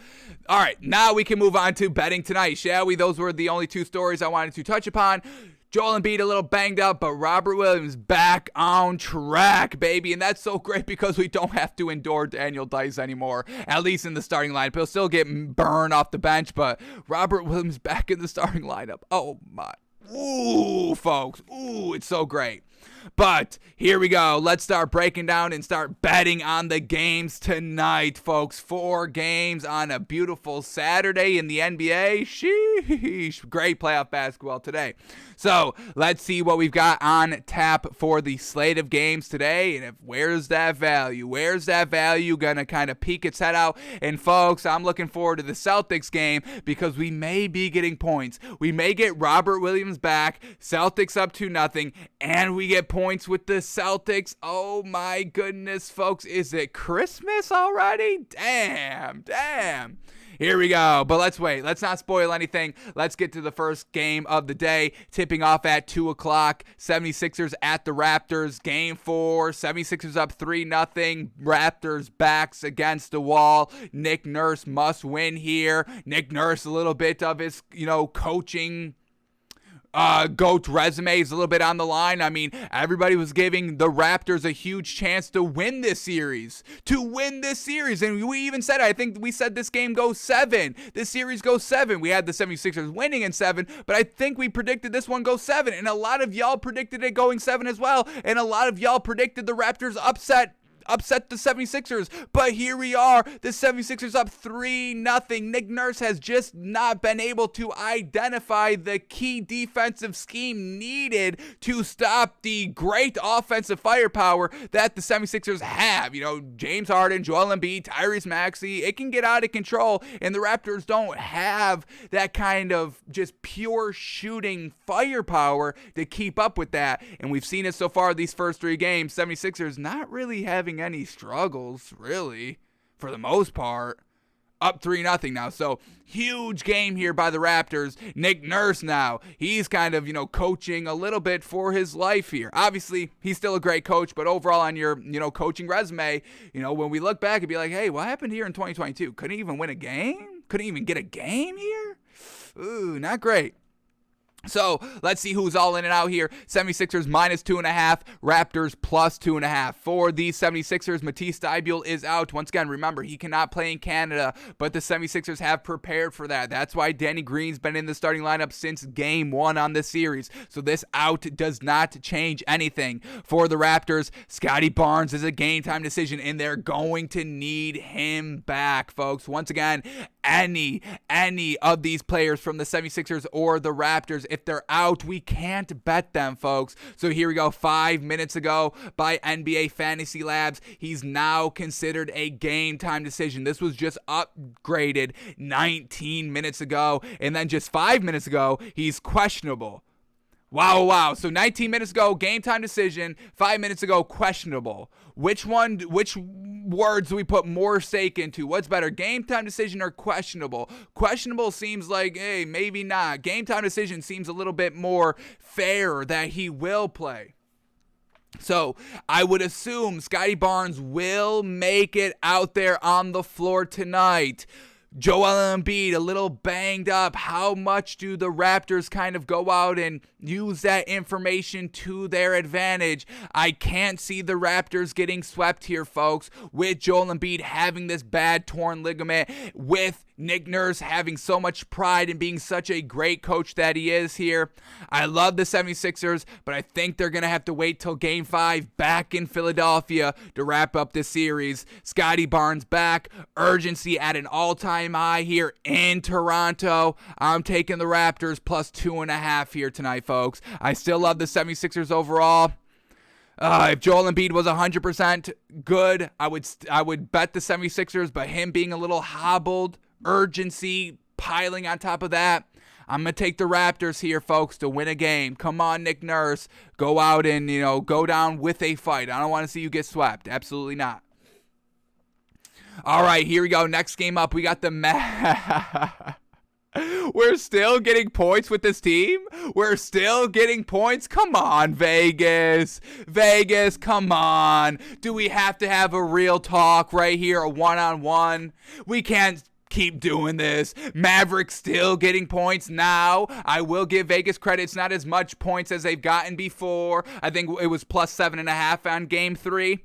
A: all right, now we can move on to betting tonight, shall we? Those were the only two stories I wanted to touch upon. Joel Embiid a little banged up, but Robert Williams back on track, baby. And that's so great because we don't have to endure Daniel Dice anymore, at least in the starting lineup. He'll still get burned off the bench, but Robert Williams back in the starting lineup. Oh, my. Ooh, folks. Ooh, it's so great. But here we go. Let's start breaking down and start betting on the games tonight, folks. 4 games on a beautiful Saturday in the NBA. Sheesh. Great playoff basketball today. So let's see what we've got on tap for the slate of games today. And where's that value? Where's that value going to kind of peek its head out? And folks, I'm looking forward to the Celtics game because we may be getting points. We may get Robert Williams back. Celtics up 2-0. And we get points with the Celtics. Oh my goodness, folks. Is it Christmas already? Damn. Here we go. But let's wait. Let's not spoil anything. Let's get to the first game of the day. Tipping off at 2 o'clock. 76ers at the Raptors. Game 4. 76ers up 3-0. Raptors backs against the wall. Nick Nurse must win here. Nick Nurse, a little bit of his, coaching GOAT resume is a little bit on the line. I mean, everybody was giving the Raptors a huge chance to win this series. And we even said, I think we said this game goes 7. This series goes 7. We had the 76ers winning in 7, but I think we predicted this one goes 7. And a lot of y'all predicted it going 7 as well. And a lot of y'all predicted the Raptors upset the 76ers, but here we are, the 76ers up 3-0. Nick Nurse has just not been able to identify the key defensive scheme needed to stop the great offensive firepower that the 76ers have. James Harden, Joel Embiid, Tyrese Maxey, it can get out of control, and the Raptors don't have that kind of just pure shooting firepower to keep up with that, and we've seen it so far these first 3 games. 76ers not really having any struggles, really, for the most part. Up 3-0 now, so huge game here by the Raptors. Nick Nurse now, he's kind of, coaching a little bit for his life here. Obviously, he's still a great coach, but overall on your, coaching resume, when we look back, it'd be like, hey, what happened here in 2022? Couldn't even win a game? Couldn't even get a game here? Ooh, not great. So, let's see who's all in and out here. 76ers minus 2.5, Raptors plus 2.5. For the 76ers, Matisse Thybulle is out. Once again, remember, he cannot play in Canada, but the 76ers have prepared for that. That's why Danny Green's been in the starting lineup since game 1 on this series. So this out does not change anything. For the Raptors, Scotty Barnes is a game time decision, and they're going to need him back, folks. Once again, any of these players from the 76ers or the Raptors, if they're out, we can't bet them, folks. So here we go. 5 minutes ago by NBA Fantasy Labs, he's now considered a game time decision. This was just upgraded 19 minutes ago, and then just 5 minutes ago, he's questionable. Wow. So 19 minutes ago, game time decision. 5 minutes ago, questionable. Which words do we put more stake into? What's better, game time decision or questionable? Questionable seems like, hey, maybe not. Game time decision seems a little bit more fair that he will play. So I would assume Scotty Barnes will make it out there on the floor tonight. Joel Embiid, a little banged up. How much do the Raptors kind of go out and use that information to their advantage? I can't see the Raptors getting swept here, folks, with Joel Embiid having this bad torn ligament, with Nick Nurse having so much pride and being such a great coach that he is here. I love the 76ers, but I think they're going to have to wait till Game 5 back in Philadelphia to wrap up this series. Scotty Barnes back. Urgency at an all-time high here in Toronto. I'm taking the Raptors plus 2.5 here tonight, folks. I still love the 76ers overall. If Joel Embiid was 100% good, I would bet the 76ers, but him being a little hobbled, urgency, piling on top of that, I'm going to take the Raptors here, folks, to win a game. Come on, Nick Nurse. Go out and, go down with a fight. I don't want to see you get swept. Absolutely not. All right, here we go. Next game up, we got the We're still getting points with this team? We're still getting points? Come on, Vegas. Vegas, come on. Do we have to have a real talk right here, a one-on-one? We can't keep doing this. Mavericks still getting points now. I will give Vegas credit. It's not as much points as they've gotten before. I think it was plus 7.5 on game 3.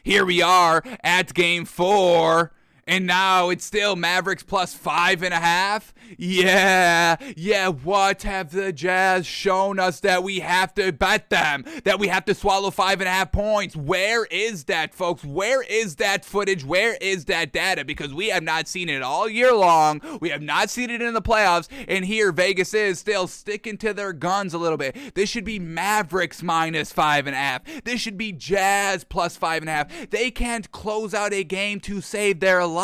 A: Here we are at game 4. And now it's still Mavericks plus 5.5. Yeah, what have the Jazz shown us that we have to bet them? That we have to swallow 5.5 points? Where is that, folks? Where is that footage? Where is that data? Because we have not seen it all year long. We have not seen it in the playoffs. And here Vegas is still sticking to their guns a little bit. This should be Mavericks minus 5.5. This should be Jazz plus 5.5. They can't close out a game to save their lives.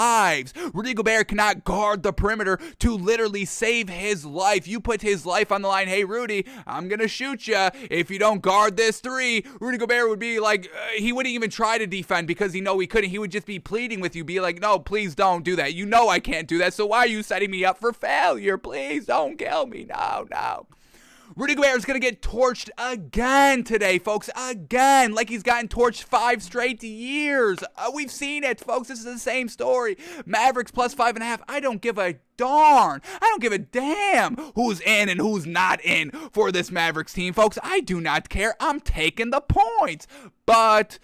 A: Rudy Gobert cannot guard the perimeter to literally save his life. You put his life on the line. Hey, Rudy, I'm going to shoot you. If you don't guard this 3, Rudy Gobert would be like, he wouldn't even try to defend because he couldn't. He would just be pleading with you, be like, no, please don't do that. You know I can't do that. So why are you setting me up for failure? Please don't kill me. No. Rudy Gobert is going to get torched again today, folks. Again, like he's gotten torched 5 straight years. We've seen it, folks. This is the same story. Mavericks plus 5.5. I don't give a darn. I don't give a damn who's in and who's not in for this Mavericks team, folks. I do not care. I'm taking the points. But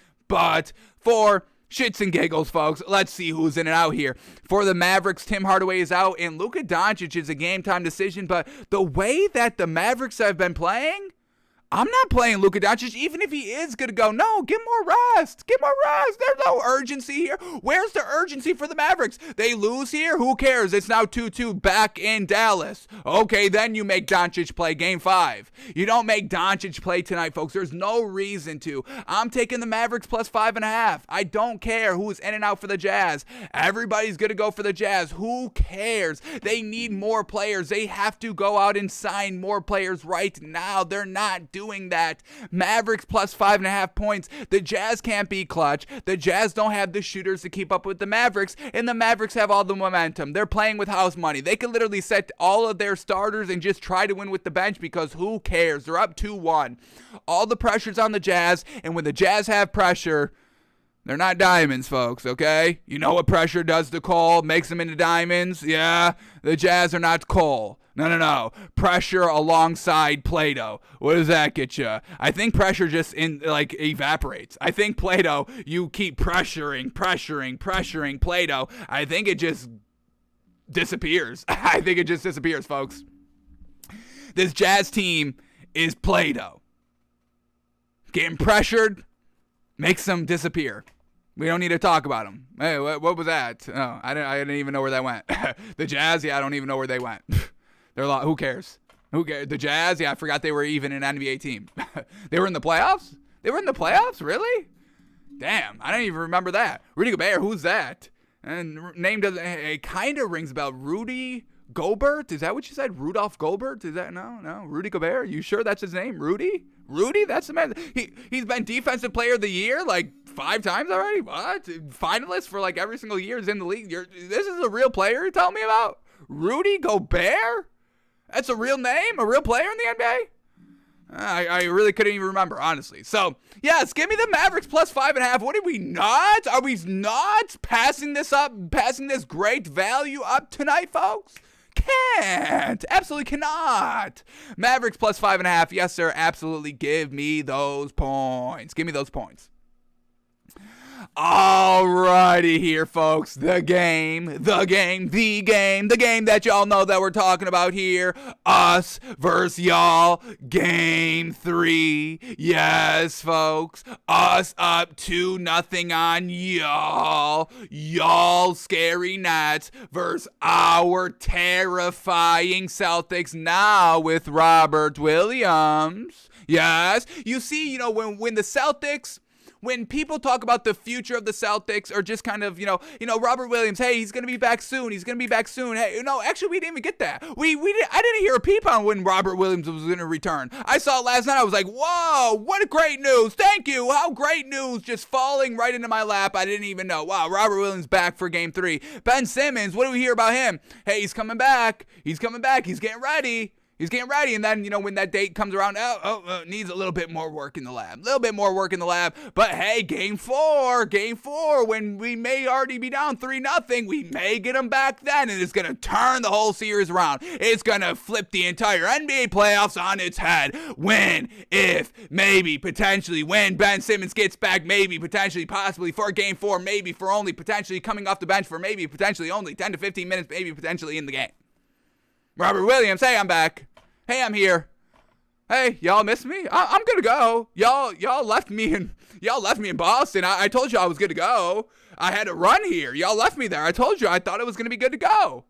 A: for shits and giggles, folks, let's see who's in and out here. For the Mavericks, Tim Hardaway is out, and Luka Doncic is a game-time decision, but the way that the Mavericks have been playing, I'm not playing Luka Doncic, even if he is going to go. No, get more rest. Get more rest. There's no urgency here. Where's the urgency for the Mavericks? They lose here? Who cares? It's now 2-2 back in Dallas. Okay, then you make Doncic play game 5. You don't make Doncic play tonight, folks. There's no reason to. I'm taking the Mavericks plus 5.5. I don't care who's in and out for the Jazz. Everybody's going to go for the Jazz. Who cares? They need more players. They have to go out and sign more players right now. They're not doing that. Mavericks plus 5.5 points. The Jazz can't be clutch. The Jazz don't have the shooters to keep up with the Mavericks, and the Mavericks have all the momentum. They're playing with house money. They could literally set all of their starters and just try to win with the bench because who cares? They're up 2-1. All the pressure's on the Jazz, and when the Jazz have pressure, they're not diamonds, folks, okay? You know what pressure does to coal? Makes them into diamonds? Yeah, the Jazz are not coal. No. Pressure alongside Play-Doh. What does that get you? I think pressure just evaporates. I think Play-Doh, you keep pressuring Play-Doh. I think it just disappears. I think it just disappears, folks. This Jazz team is Play-Doh. Getting pressured makes them disappear. We don't need to talk about them. Hey, what was that? Oh, I didn't even know where that went. The Jazz, yeah, I don't even know where they went. Who cares? Who cares? The Jazz, yeah, I forgot they were even an NBA team. They were in the playoffs? They were in the playoffs? Really? Damn, I don't even remember that. Rudy Gobert, who's that? And name doesn't, it kind of rings about Rudy Gobert? Is that what you said? Rudolph Gobert? Is that, no, Rudy Gobert? You sure that's his name? Rudy? That's the man. He's been defensive player of the year like 5 times already? What? Finalist for like every single year is in the league. This is a real player you're telling me about? Rudy Gobert? That's a real name? A real player in the NBA? I really couldn't even remember, honestly. So, yes, give me the Mavericks plus 5.5. What are we not? Are we not passing this great value up tonight, folks? Can't. Absolutely cannot. Mavericks plus 5.5. Yes, sir. Absolutely. Give me those points. Give me those points. Alrighty here, folks. The game that y'all know that we're talking about here. Us versus y'all. Game 3. Yes, folks. Us up 2-0 on y'all. Y'all scary Nets versus our terrifying Celtics now with Robert Williams. Yes. You see, when the Celtics, when people talk about the future of the Celtics, or just kind of, Robert Williams, hey, he's going to be back soon. Hey, no, actually, we didn't even get that. I didn't hear a peep on when Robert Williams was going to return. I saw it last night. I was like, whoa, what a great news. Thank you. How great news, just falling right into my lap. I didn't even know. Wow, Robert Williams back for game 3. Ben Simmons, what do we hear about him? Hey, he's coming back. He's getting ready. And then, when that date comes around, needs a little bit more work in the lab. But hey, game 4, when we may already be down 3-0, we may get them back then, and it's going to turn the whole series around. It's going to flip the entire NBA playoffs on its head. When, if, maybe, potentially, when Ben Simmons gets back, maybe, potentially, possibly for game 4, maybe for only potentially coming off the bench for maybe, potentially only 10 to 15 minutes, maybe, potentially in the game. Robert Williams, hey, I'm back. Hey, I'm here. Hey, y'all miss me? I'm gonna go. Y'all left me in Boston. I told you I was good to go. I had to run here. Y'all left me there. I told you I thought it was gonna be good to go.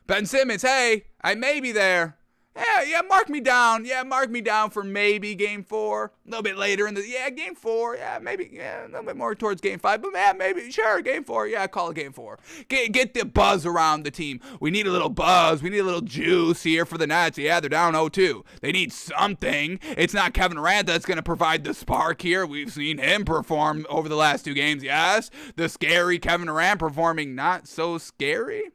A: Ben Simmons, hey, I may be there. Yeah, mark me down. Mark me down for maybe game 4. A little bit later in game 4. Maybe, a little bit more towards game 5. But maybe, sure, game 4. Yeah, call it game 4. Get the buzz around the team. We need a little buzz. We need a little juice here for the Nets. Yeah, they're down 0-2. They need something. It's not Kevin Durant that's going to provide the spark here. We've seen him perform over the last 2 games. Yes, the scary Kevin Durant performing not so scary.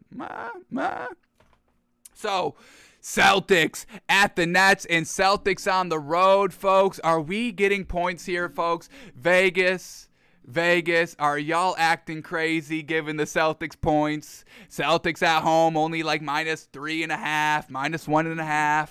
A: So, Celtics at the Nets and Celtics on the road, folks. Are we getting points here, folks? Vegas, are y'all acting crazy giving the Celtics points? Celtics at home only like -3.5, -1.5.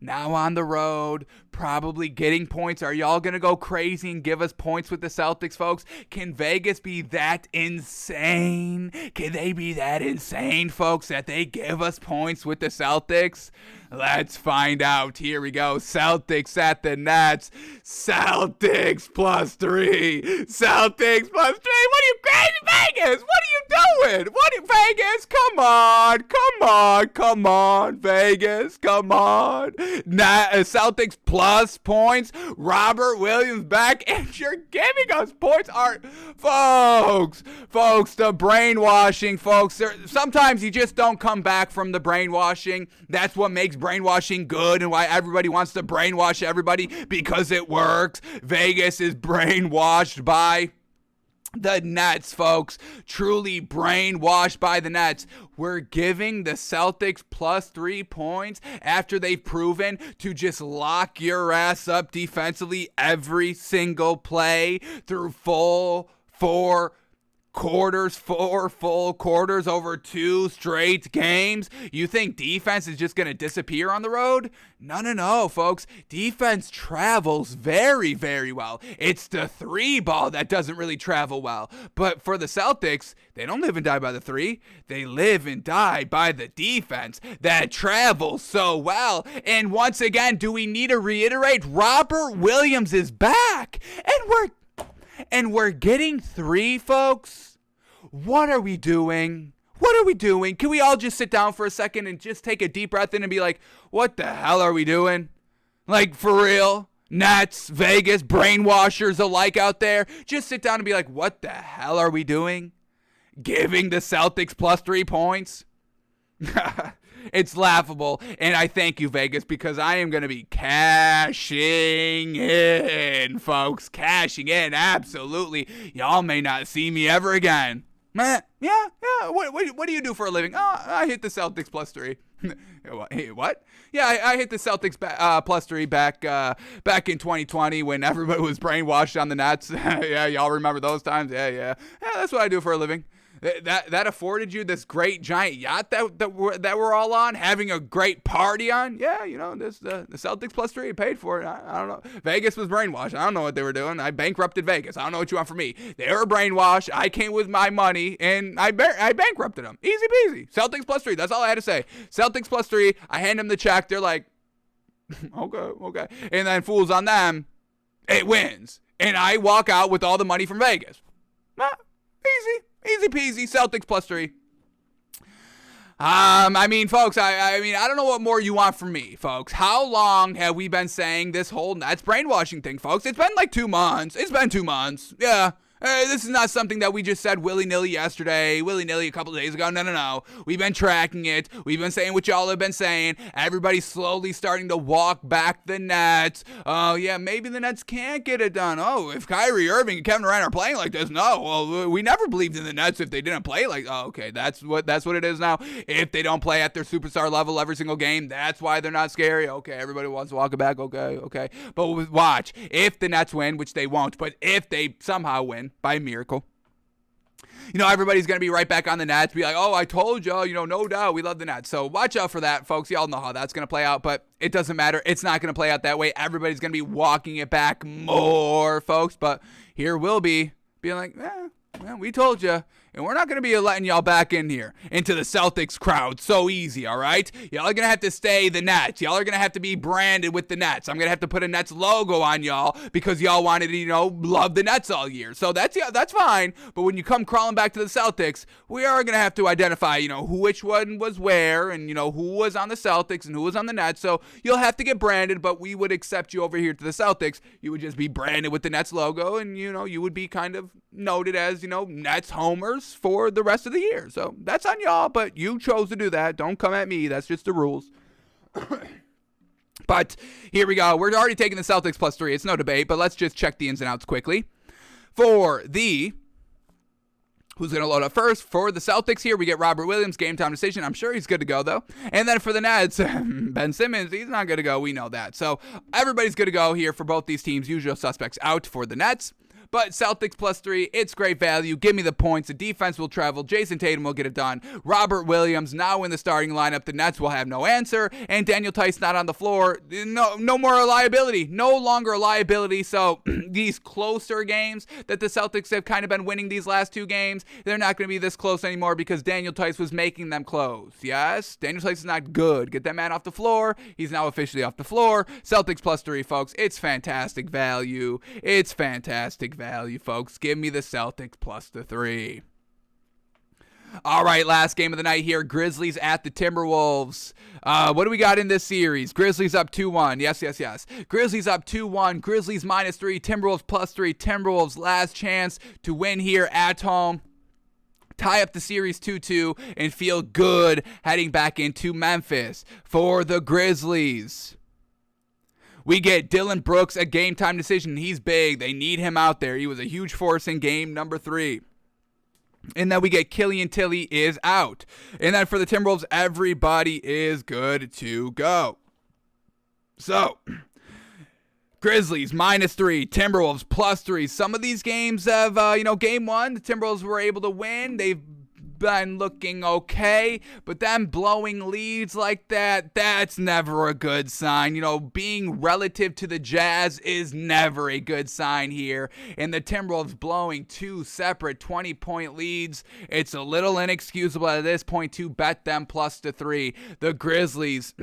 A: Now on the road, probably getting points. Are y'all going to go crazy and give us points with the Celtics, folks? Can Vegas be that insane? Can they be that insane, folks, that they give us points with the Celtics? Let's find out. Here we go. Celtics at the Nets. Celtics +3. Celtics +3. What are you crazy, Vegas? What are you doing? Vegas? Come on, Vegas. Come on. Celtics plus points. Robert Williams back, and you're giving us points. Folks, the brainwashing, folks. Sometimes you just don't come back from the brainwashing. That's what makes brainwashing good and why everybody wants to brainwash everybody, because it works. Vegas is brainwashed by the Nets, folks. Truly brainwashed by the Nets. We're giving the Celtics +3 points after they've proven to just lock your ass up defensively every single play through four full quarters over 2 straight games. You think defense is just going to disappear on the road? No, folks. Defense travels very, very well. It's the 3 ball that doesn't really travel well. But for the Celtics, they don't live and die by the 3. They live and die by the defense that travels so well. And once again, do we need to reiterate? Robert Williams is back. And we're getting 3, folks. What are we doing? Can we all just sit down for a second and just take a deep breath in and be like, what the hell are we doing? Like, for real? Nets, Vegas, brainwashers alike out there. Just sit down and be like, what the hell are we doing? Giving the Celtics +3 points? It's laughable, and I thank you, Vegas, because I am going to be cashing in, folks. Cashing in, absolutely. Y'all may not see me ever again. Yeah. What do you do for a living? Oh, I hit the Celtics +3. What? Yeah, I hit the Celtics +3 back in 2020 when everybody was brainwashed on the Nets. Yeah, y'all remember those times? Yeah, that's what I do for a living. That afforded you this great giant yacht that we're all on, having a great party on. Yeah, the Celtics +3 paid for it. I don't know. Vegas was brainwashed. I don't know what they were doing. I bankrupted Vegas. I don't know what you want from me. They were brainwashed. I came with my money and I bankrupted them. Easy peasy. Celtics +3. That's all I had to say. Celtics +3. I hand them the check. They're like, okay. And then fools on them. It wins. And I walk out with all the money from Vegas. Easy peasy. Celtics +3. I mean, folks, I mean, I don't know what more you want from me, folks. How long have we been saying this whole Nets brainwashing thing, folks? It's been like 2 months. It's been 2 months. Yeah. This is not something that we just said willy-nilly yesterday, willy-nilly a couple days ago. No. We've been tracking it. We've been saying what y'all have been saying. Everybody's slowly starting to walk back the Nets. Oh, yeah, maybe the Nets can't get it done. Oh, if Kyrie Irving and Kevin Durant are playing like this, no. Well, we never believed in the Nets if they didn't play like, oh, okay, that's what it is now. If they don't play at their superstar level every single game, that's why they're not scary. Okay, everybody wants to walk it back. Okay. But watch, if the Nets win, which they won't, but if they somehow win, by miracle, everybody's going to be right back on the Nets, be like, oh, I told y'all, no doubt, we love the Nets. So watch out for that, folks. Y'all know how that's going to play out, but it doesn't matter. It's not going to play out that way. Everybody's going to be walking it back more, folks, but here we'll be being like, we told you. And we're not going to be letting y'all back in here into the Celtics crowd so easy, all right? Y'all are going to have to stay the Nets. Y'all are going to have to be branded with the Nets. I'm going to have to put a Nets logo on y'all because y'all wanted to, love the Nets all year. So that's fine. But when you come crawling back to the Celtics, we are going to have to identify, which one was where and, who was on the Celtics and who was on the Nets. So you'll have to get branded, but we would accept you over here to the Celtics. You would just be branded with the Nets logo and, you would be kind of noted as, Nets homers for the rest of the year. So that's on y'all, but you chose to do that. Don't come at me. That's just the rules. But here we go. We're already taking the Celtics +3. It's no debate, but let's just check the ins and outs quickly. Who's going to load up first? For the Celtics here, we get Robert Williams, game time decision. I'm sure he's good to go, though. And then for the Nets, Ben Simmons, he's not good to go. We know that. So everybody's good to go here for both these teams. Usual suspects out for the Nets. But Celtics +3, it's great value. Give me the points. The defense will travel. Jason Tatum will get it done. Robert Williams now in the starting lineup. The Nets will have no answer. And Daniel Tice not on the floor. No more liability. No longer a liability. So these closer games that the Celtics have kind of been winning these last 2 games, they're not going to be this close anymore because Daniel Tice was making them close. Yes? Daniel Tice is not good. Get that man off the floor. He's now officially off the floor. Celtics +3, folks. It's fantastic value. It's fantastic value, folks. Give me the Celtics +3. All right, last game of the night here. Grizzlies at the Timberwolves. What do we got in this series? Grizzlies up 2-1. Yes. Grizzlies up 2-1. Grizzlies -3. Timberwolves +3. Timberwolves last chance to win here at home. Tie up the series 2-2 and feel good heading back into Memphis for the Grizzlies. We get Dylan Brooks, a game-time decision. He's big. They need him out there. He was a huge force in game number 3. And then we get Killian Tilly is out. And then for the Timberwolves, everybody is good to go. So, Grizzlies -3, Timberwolves +3. Some of these games have, game 1, the Timberwolves were able to win. They've been looking okay, but them blowing leads like that's never a good sign. Being relative to the Jazz is never a good sign here. And the Timberwolves blowing 2 separate 20-point leads, it's a little inexcusable at this point to bet them +3. The Grizzlies,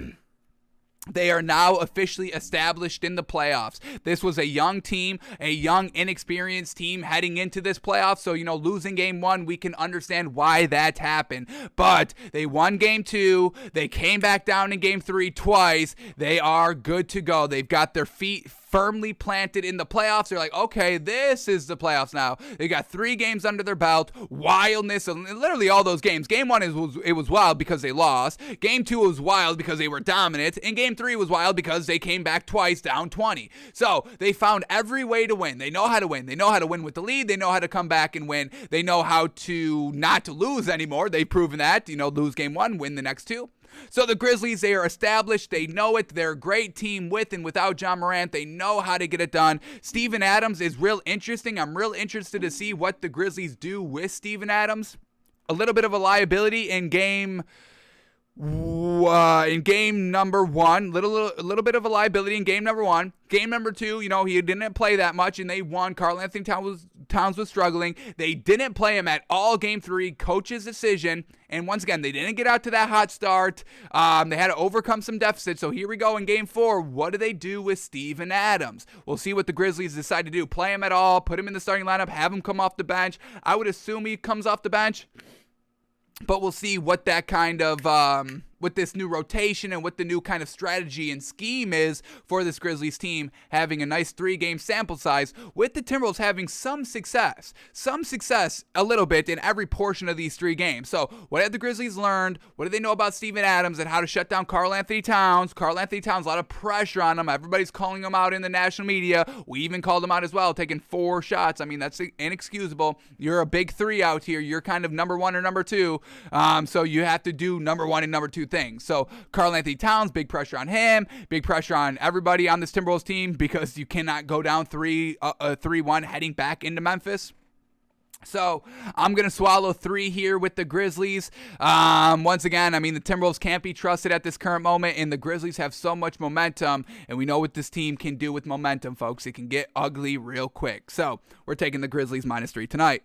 A: they are now officially established in the playoffs. This was a young team, a young, inexperienced team heading into this playoff. So, losing game 1, we can understand why that happened. But they won game 2. They came back down in game 3 twice. They are good to go. They've got their feet firmly planted in the playoffs. They're like, okay, this is the playoffs now. They got 3 games under their belt. Wildness, and literally all those games. Game 1 it was wild because they lost. Game 2 was wild because they were dominant. And game 3 was wild because they came back twice down 20. So they found every way to win. They know how to win. They know how to win with the lead. They know how to come back and win. They know how to not to lose anymore. They've proven that. Lose game 1, win the next 2. So the Grizzlies, they are established. They know it. They're a great team with and without John Morant. They know how to get it done. Steven Adams is real interesting. I'm real interested to see what the Grizzlies do with Steven Adams. A little bit of a liability in game number 1, a little bit of a liability in game number 1. Game number 2, he didn't play that much, and they won. Karl Anthony Towns was struggling. They didn't play him at all game 3. Coach's decision. And once again, they didn't get out to that hot start. They had to overcome some deficits. So here we go in game 4. What do they do with Steven Adams? We'll see what the Grizzlies decide to do. Play him at all, put him in the starting lineup, have him come off the bench. I would assume he comes off the bench. But we'll see what that kind of, what this new rotation and what the new kind of strategy and scheme is for this Grizzlies team, having a nice 3-game sample size, with the Timberwolves having some success a little bit in every portion of these 3 games. So what have the Grizzlies learned? What do they know about Steven Adams and how to shut down Karl Anthony Towns? Karl Anthony Towns, a lot of pressure on him. Everybody's calling him out in the national media. We even called him out as well, taking 4 shots. I mean, that's inexcusable. You're a big 3 out here. You're kind of number 1 or number 2. So you have to do number 1 and number 2 things. So Karl Anthony Towns, big pressure on him, big pressure on everybody on this Timberwolves team, because you cannot go down 3-1 heading back into Memphis. So I'm going to swallow 3 here with the Grizzlies. Once again, I mean, the Timberwolves can't be trusted at this current moment, and the Grizzlies have so much momentum, and we know what this team can do with momentum, folks. It can get ugly real quick. So we're taking the Grizzlies -3 tonight.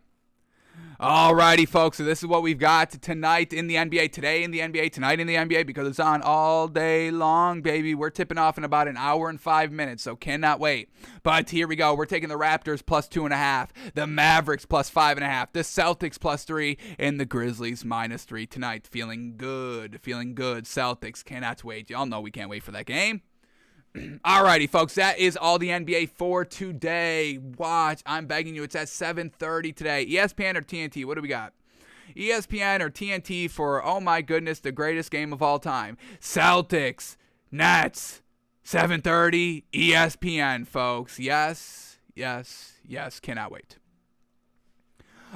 A: Alrighty, folks, so this is what we've got tonight in the NBA, today in the NBA, tonight in the NBA, because it's on all day long, baby. We're tipping off in about an hour and 5 minutes, so cannot wait. But here we go. We're taking the Raptors +2.5, the Mavericks +5.5, the Celtics +3, and the Grizzlies -3 tonight. Feeling good. Celtics, cannot wait. Y'all know we can't wait for that game. Alrighty, folks, that is all the NBA for today. Watch, I'm begging you, it's at 7:30 today. ESPN or TNT? What do we got? ESPN or TNT for, oh my goodness, the greatest game of all time. Celtics, Nets, 7:30, ESPN, folks. Yes, cannot wait.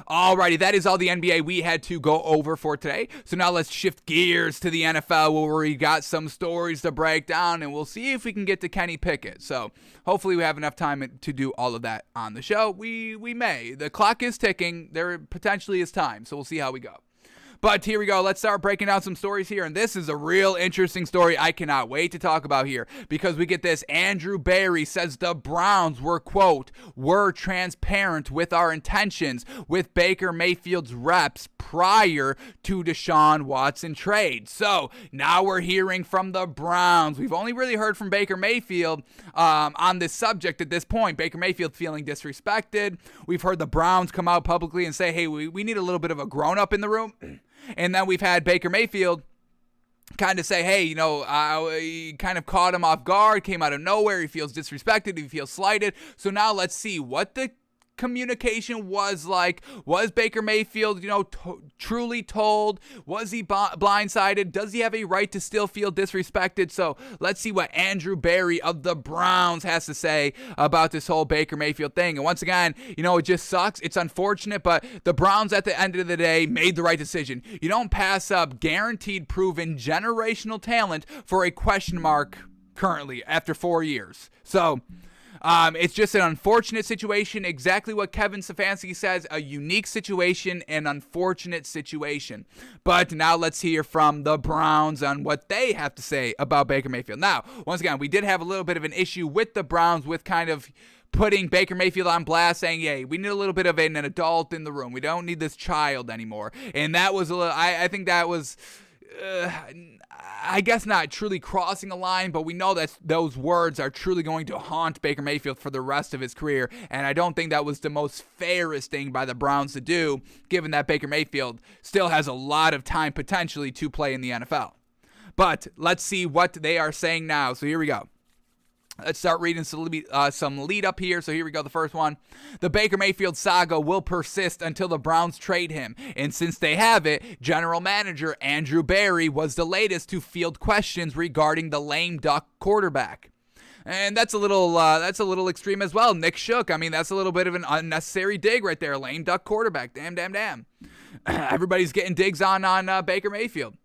A: Alrighty, that is all the NBA we had to go over for today. So now let's shift gears to the NFL, where we got some stories to break down, and we'll see if we can get to Kenny Pickett. So hopefully we have enough time to do all of that on the show. We may. The clock is ticking. There potentially is time, so we'll see how we go. But here we go. Let's start breaking down some stories here. And this is a real interesting story I cannot wait to talk about here, because we get this. Andrew Berry says the Browns were, quote, "were transparent with our intentions with Baker Mayfield's reps prior to Deshaun Watson trade." So now we're hearing from the Browns. We've only really heard from Baker Mayfield on this subject at this point. Baker Mayfield feeling disrespected. We've heard the Browns come out publicly and say, hey, we need a little bit of a grown-up in the room. And then we've had Baker Mayfield kind of say, hey, you know, he kind of caught him off guard, came out of nowhere. He feels disrespected. He feels slighted. So now let's see what the communication was like. Was Baker Mayfield, you know, truly told? Was he blindsided? Does he have a right to still feel disrespected? So let's see what Andrew Berry of the Browns has to say about this whole Baker Mayfield thing. And once again, you know, it just sucks. It's unfortunate, but the Browns at the end of the day made the right decision. You don't pass up guaranteed, proven generational talent for a question mark currently after 4 years. So it's just an unfortunate situation, exactly what Kevin Stefanski says, a unique situation, an unfortunate situation. But now let's hear from the Browns on what they have to say about Baker Mayfield. Now, once again, we did have a little bit of an issue with the Browns with kind of putting Baker Mayfield on blast, saying, hey, we need a little bit of an adult in the room. We don't need this child anymore. And that was a little, I think that was, I guess not truly crossing a line, but we know that those words are truly going to haunt Baker Mayfield for the rest of his career, and I don't think that was the most fairest thing by the Browns to do, given that Baker Mayfield still has a lot of time potentially to play in the NFL. But let's see what they are saying now. So here we go. Let's start reading some lead up here. So here we go. The first one. The Baker Mayfield saga will persist until the Browns trade him. And since they have it, general manager Andrew Berry was the latest to field questions regarding the lame duck quarterback. And that's a little extreme as well. Nick Shook. I mean, that's a little bit of an unnecessary dig right there. Lame duck quarterback. Damn. Everybody's getting digs on Baker Mayfield.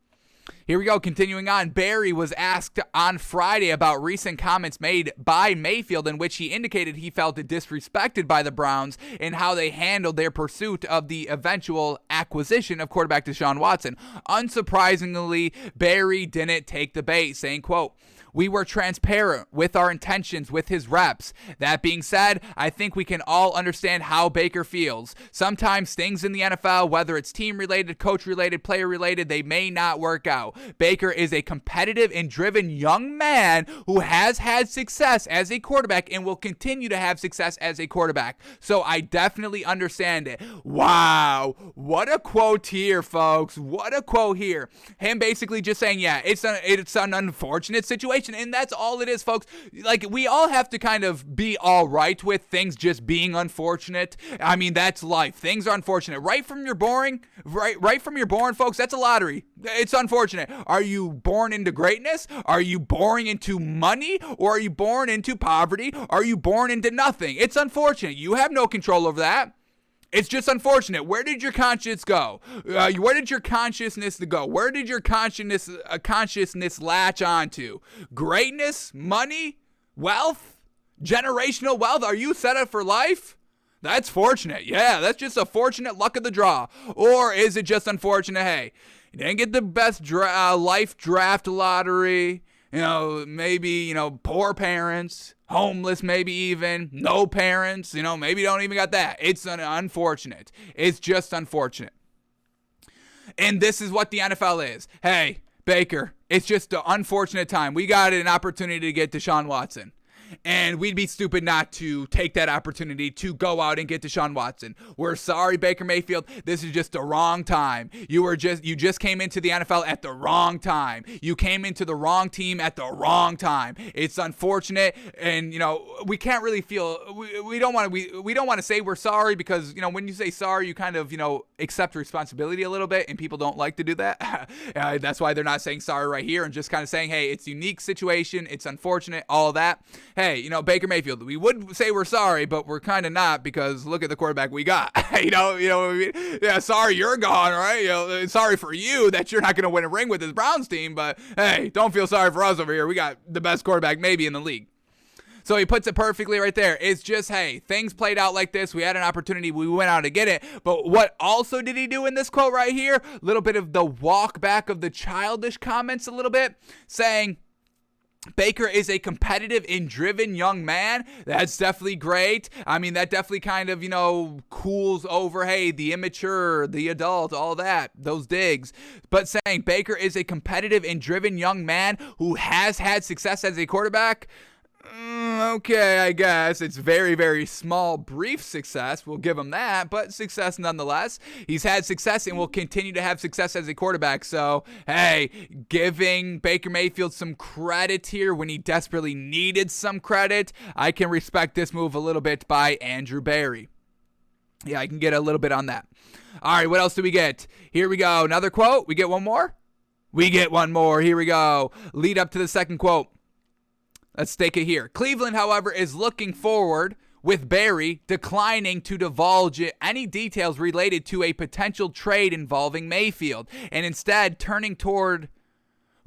A: Here we go, continuing on. Berry was asked on Friday about recent comments made by Mayfield in which he indicated he felt disrespected by the Browns and how they handled their pursuit of the eventual acquisition of quarterback Deshaun Watson. Unsurprisingly, Berry didn't take the bait, saying, quote, We were transparent with our intentions with his reps. That being said, I think we can all understand how Baker feels. Sometimes things in the NFL, whether it's team-related, coach-related, player-related, they may not work out. Baker is a competitive and driven young man who has had success as a quarterback and will continue to have success as a quarterback. So I definitely understand it. Wow. What a quote here, folks. What a quote here. Him basically just saying, yeah, it's an unfortunate situation. And that's all it is, folks. Like, we all have to kind of be all right with things just being unfortunate. I mean, that's life. Things are unfortunate. Right from your born, folks, that's a lottery. It's unfortunate. Are you born into greatness? Are you born into money? Or are you born into poverty? Are you born into nothing? It's unfortunate. You have no control over that. It's just unfortunate. Where did your conscience go? Where did your consciousness go? Where did your consciousness latch onto? Greatness? Money? Wealth? Generational wealth? Are you set up for life? That's fortunate. Yeah, that's just a fortunate luck of the draw. Or is it just unfortunate? Hey, you didn't get the best life draft lottery. Maybe, poor parents, homeless, maybe even, no parents, maybe don't even got that. It's unfortunate. It's just unfortunate. And this is what the NFL is. Hey, Baker, it's just an unfortunate time. We got an opportunity to get Deshaun Watson. And we'd be stupid not to take that opportunity to go out and get Deshaun Watson. We're sorry, Baker Mayfield. This is just the wrong time. You just came into the NFL at the wrong time. You came into the wrong team at the wrong time. It's unfortunate, and we can't really feel we don't want to say we're sorry, because when you say sorry, you kind of accept responsibility a little bit, and people don't like to do that. That's why they're not saying sorry right here and just kind of saying, hey, it's a unique situation. It's unfortunate, all that. Hey, Baker Mayfield, we would say we're sorry, but we're kind of not, because look at the quarterback we got. Yeah, sorry you're gone, right? Sorry for you that you're not going to win a ring with this Browns team, but hey, don't feel sorry for us over here. We got the best quarterback maybe in the league. So he puts it perfectly right there. It's just, hey, things played out like this. We had an opportunity. We went out to get it. But what also did he do in this quote right here? A little bit of the walk back of the childish comments a little bit, saying, Baker is a competitive and driven young man. That's definitely great. I mean, that definitely kind of, cools over, hey, the immature, the adult, all that, those digs. But saying Baker is a competitive and driven young man who has had success as a quarterback, okay, I guess. It's very, very small, brief success. We'll give him that, but success nonetheless. He's had success and will continue to have success as a quarterback. So, hey, giving Baker Mayfield some credit here when he desperately needed some credit. I can respect this move a little bit by Andrew Berry. Yeah, I can get a little bit on that. All right, what else do we get? Here we go. Another quote. We get one more? We get one more. Here we go. Lead up to the second quote. Let's take it here. Cleveland, however, is looking forward, with Barry declining to divulge any details related to a potential trade involving Mayfield, and instead turning toward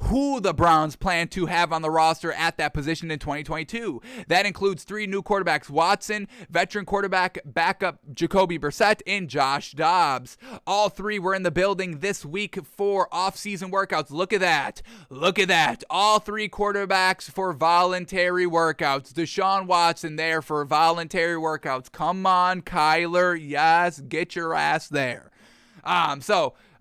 A: who the Browns plan to have on the roster at that position in 2022. That includes 3 new quarterbacks: Watson, veteran quarterback backup Jacoby Brissett, and Josh Dobbs. All 3 were in the building this week for off-season workouts. Look at that. Look at that. All 3 quarterbacks for voluntary workouts. Deshaun Watson there for voluntary workouts. Come on, Kyler. Yes, get your ass there.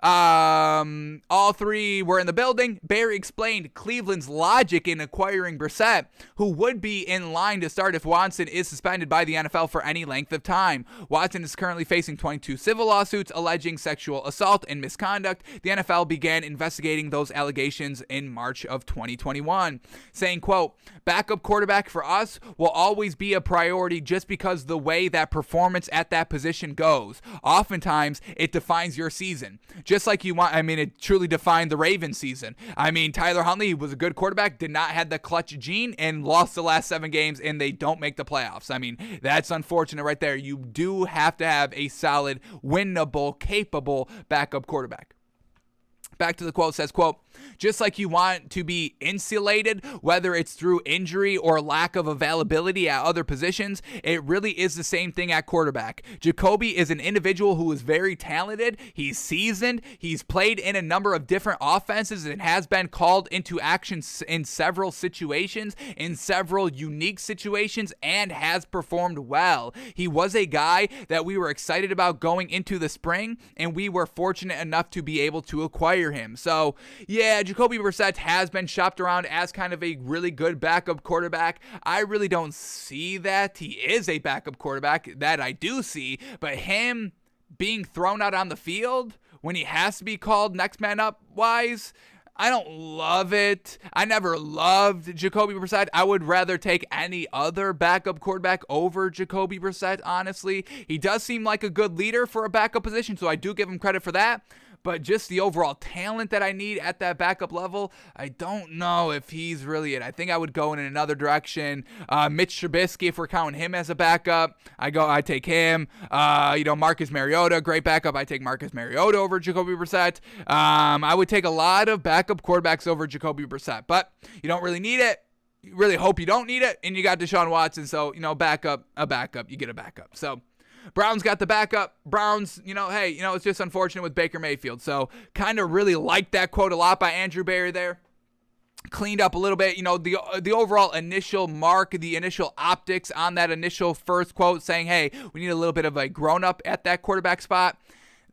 A: All 3 were in the building. Barry explained Cleveland's logic in acquiring Brissett, who would be in line to start if Watson is suspended by the NFL for any length of time. Watson is currently facing 22 civil lawsuits alleging sexual assault and misconduct. The NFL began investigating those allegations in March of 2021, saying, quote, backup quarterback for us will always be a priority just because the way that performance at that position goes. Oftentimes, it defines your season. Just like it truly defined the Ravens season. Tyler Huntley was a good quarterback, did not have the clutch gene, and lost the last 7 games, and they don't make the playoffs. That's unfortunate right there. You do have to have a solid, winnable, capable backup quarterback. Back to the quote, says, quote, Just like you want to be insulated, whether it's through injury or lack of availability at other positions, it really is the same thing at quarterback. Jacoby is an individual who is very talented. He's seasoned. He's played in a number of different offenses and has been called into action in several situations, in several unique situations, and has performed well. He was a guy that we were excited about going into the spring, and we were fortunate enough to be able to acquire him. So, yeah, Jacoby Brissett has been shopped around as kind of a really good backup quarterback. I really don't see that. He is a backup quarterback, that I do see, but him being thrown out on the field when he has to be called next man up wise, I don't love it. I never loved Jacoby Brissett. I would rather take any other backup quarterback over Jacoby Brissett, honestly. He does seem like a good leader for a backup position, so I do give him credit for that. But just the overall talent that I need at that backup level, I don't know if he's really it. I think I would go in another direction. Mitch Trubisky, if we're counting him as a backup, I take him. Marcus Mariota, great backup. I take Marcus Mariota over Jacoby Brissett. I would take a lot of backup quarterbacks over Jacoby Brissett, but you don't really need it. You really hope you don't need it, and you got Deshaun Watson, so, backup, you get a backup. So, Browns got the backup. Browns, it's just unfortunate with Baker Mayfield. So kind of really like that quote a lot by Andrew Berry there. Cleaned up a little bit, the overall initial mark, the initial optics on that initial first quote saying, hey, we need a little bit of a grown-up at that quarterback spot.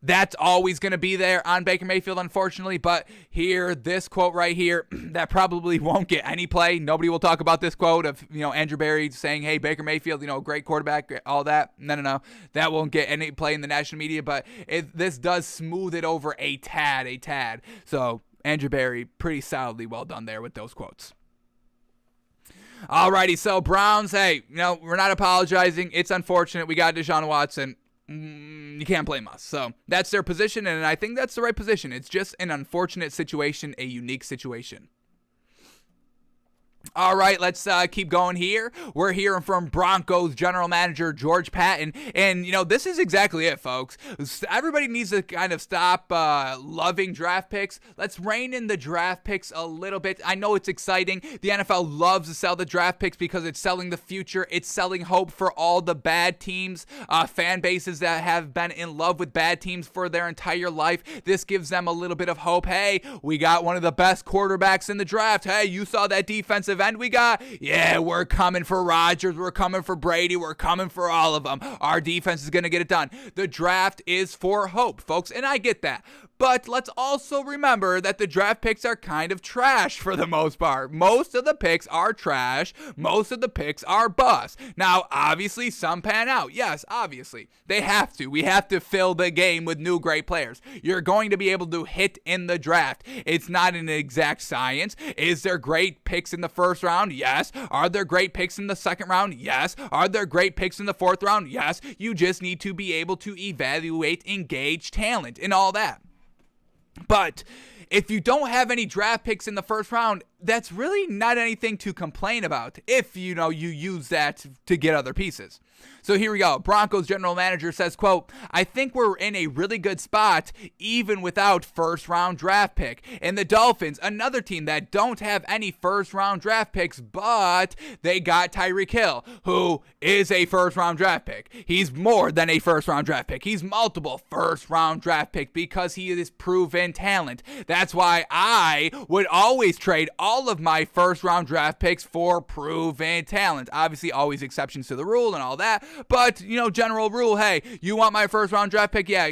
A: That's always going to be there on Baker Mayfield, unfortunately. But here, this quote right here, that probably won't get any play. Nobody will talk about this quote of, Andrew Berry saying, hey, Baker Mayfield, great quarterback, all that. No. That won't get any play in the national media. But this does smooth it over a tad. So, Andrew Berry, pretty solidly well done there with those quotes. Alrighty, so Browns, hey, we're not apologizing. It's unfortunate. We got Deshaun Watson. You can't blame us. So that's their position, and I think that's the right position. It's just an unfortunate situation, a unique situation. All right, let's keep going here. We're hearing from Broncos general manager George Patton, and this is exactly it, folks. Everybody needs to kind of stop loving draft picks. Let's rein in the draft picks a little bit. I know it's exciting. The NFL loves to sell the draft picks because it's selling the future. It's selling hope for all the bad teams, fan bases that have been in love with bad teams for their entire life. This gives them a little bit of hope. Hey, we got one of the best quarterbacks in the draft. Hey, you saw that defensive end we got? Yeah, we're coming for Rodgers. We're coming for Brady. We're coming for all of them. Our defense is going to get it done. The draft is for hope, folks, and I get that. But let's also remember that the draft picks are kind of trash for the most part. Most of the picks are trash. Most of the picks are bust. Now, obviously, some pan out. Yes, obviously. They have to. We have to fill the game with new great players. You're going to be able to hit in the draft. It's not an exact science. Is there great picks in the first round? Yes. Are there great picks in the second round? Yes. Are there great picks in the fourth round? Yes. You just need to be able to evaluate, engage talent, and all that. But if you don't have any draft picks in the first round, that's really not anything to complain about if, you use that to get other pieces. So here we go. Broncos general manager says, quote, I think we're in a really good spot even without first round draft pick. And the Dolphins, another team that don't have any first round draft picks, but they got Tyreek Hill, who is a first round draft pick. He's more than a first round draft pick. He's multiple first round draft pick because he is proven talent. That's why I would always trade all of my first round draft picks for proven talent. Obviously, always exceptions to the rule and all that. But, general rule, hey, you want my first round draft pick? Yeah,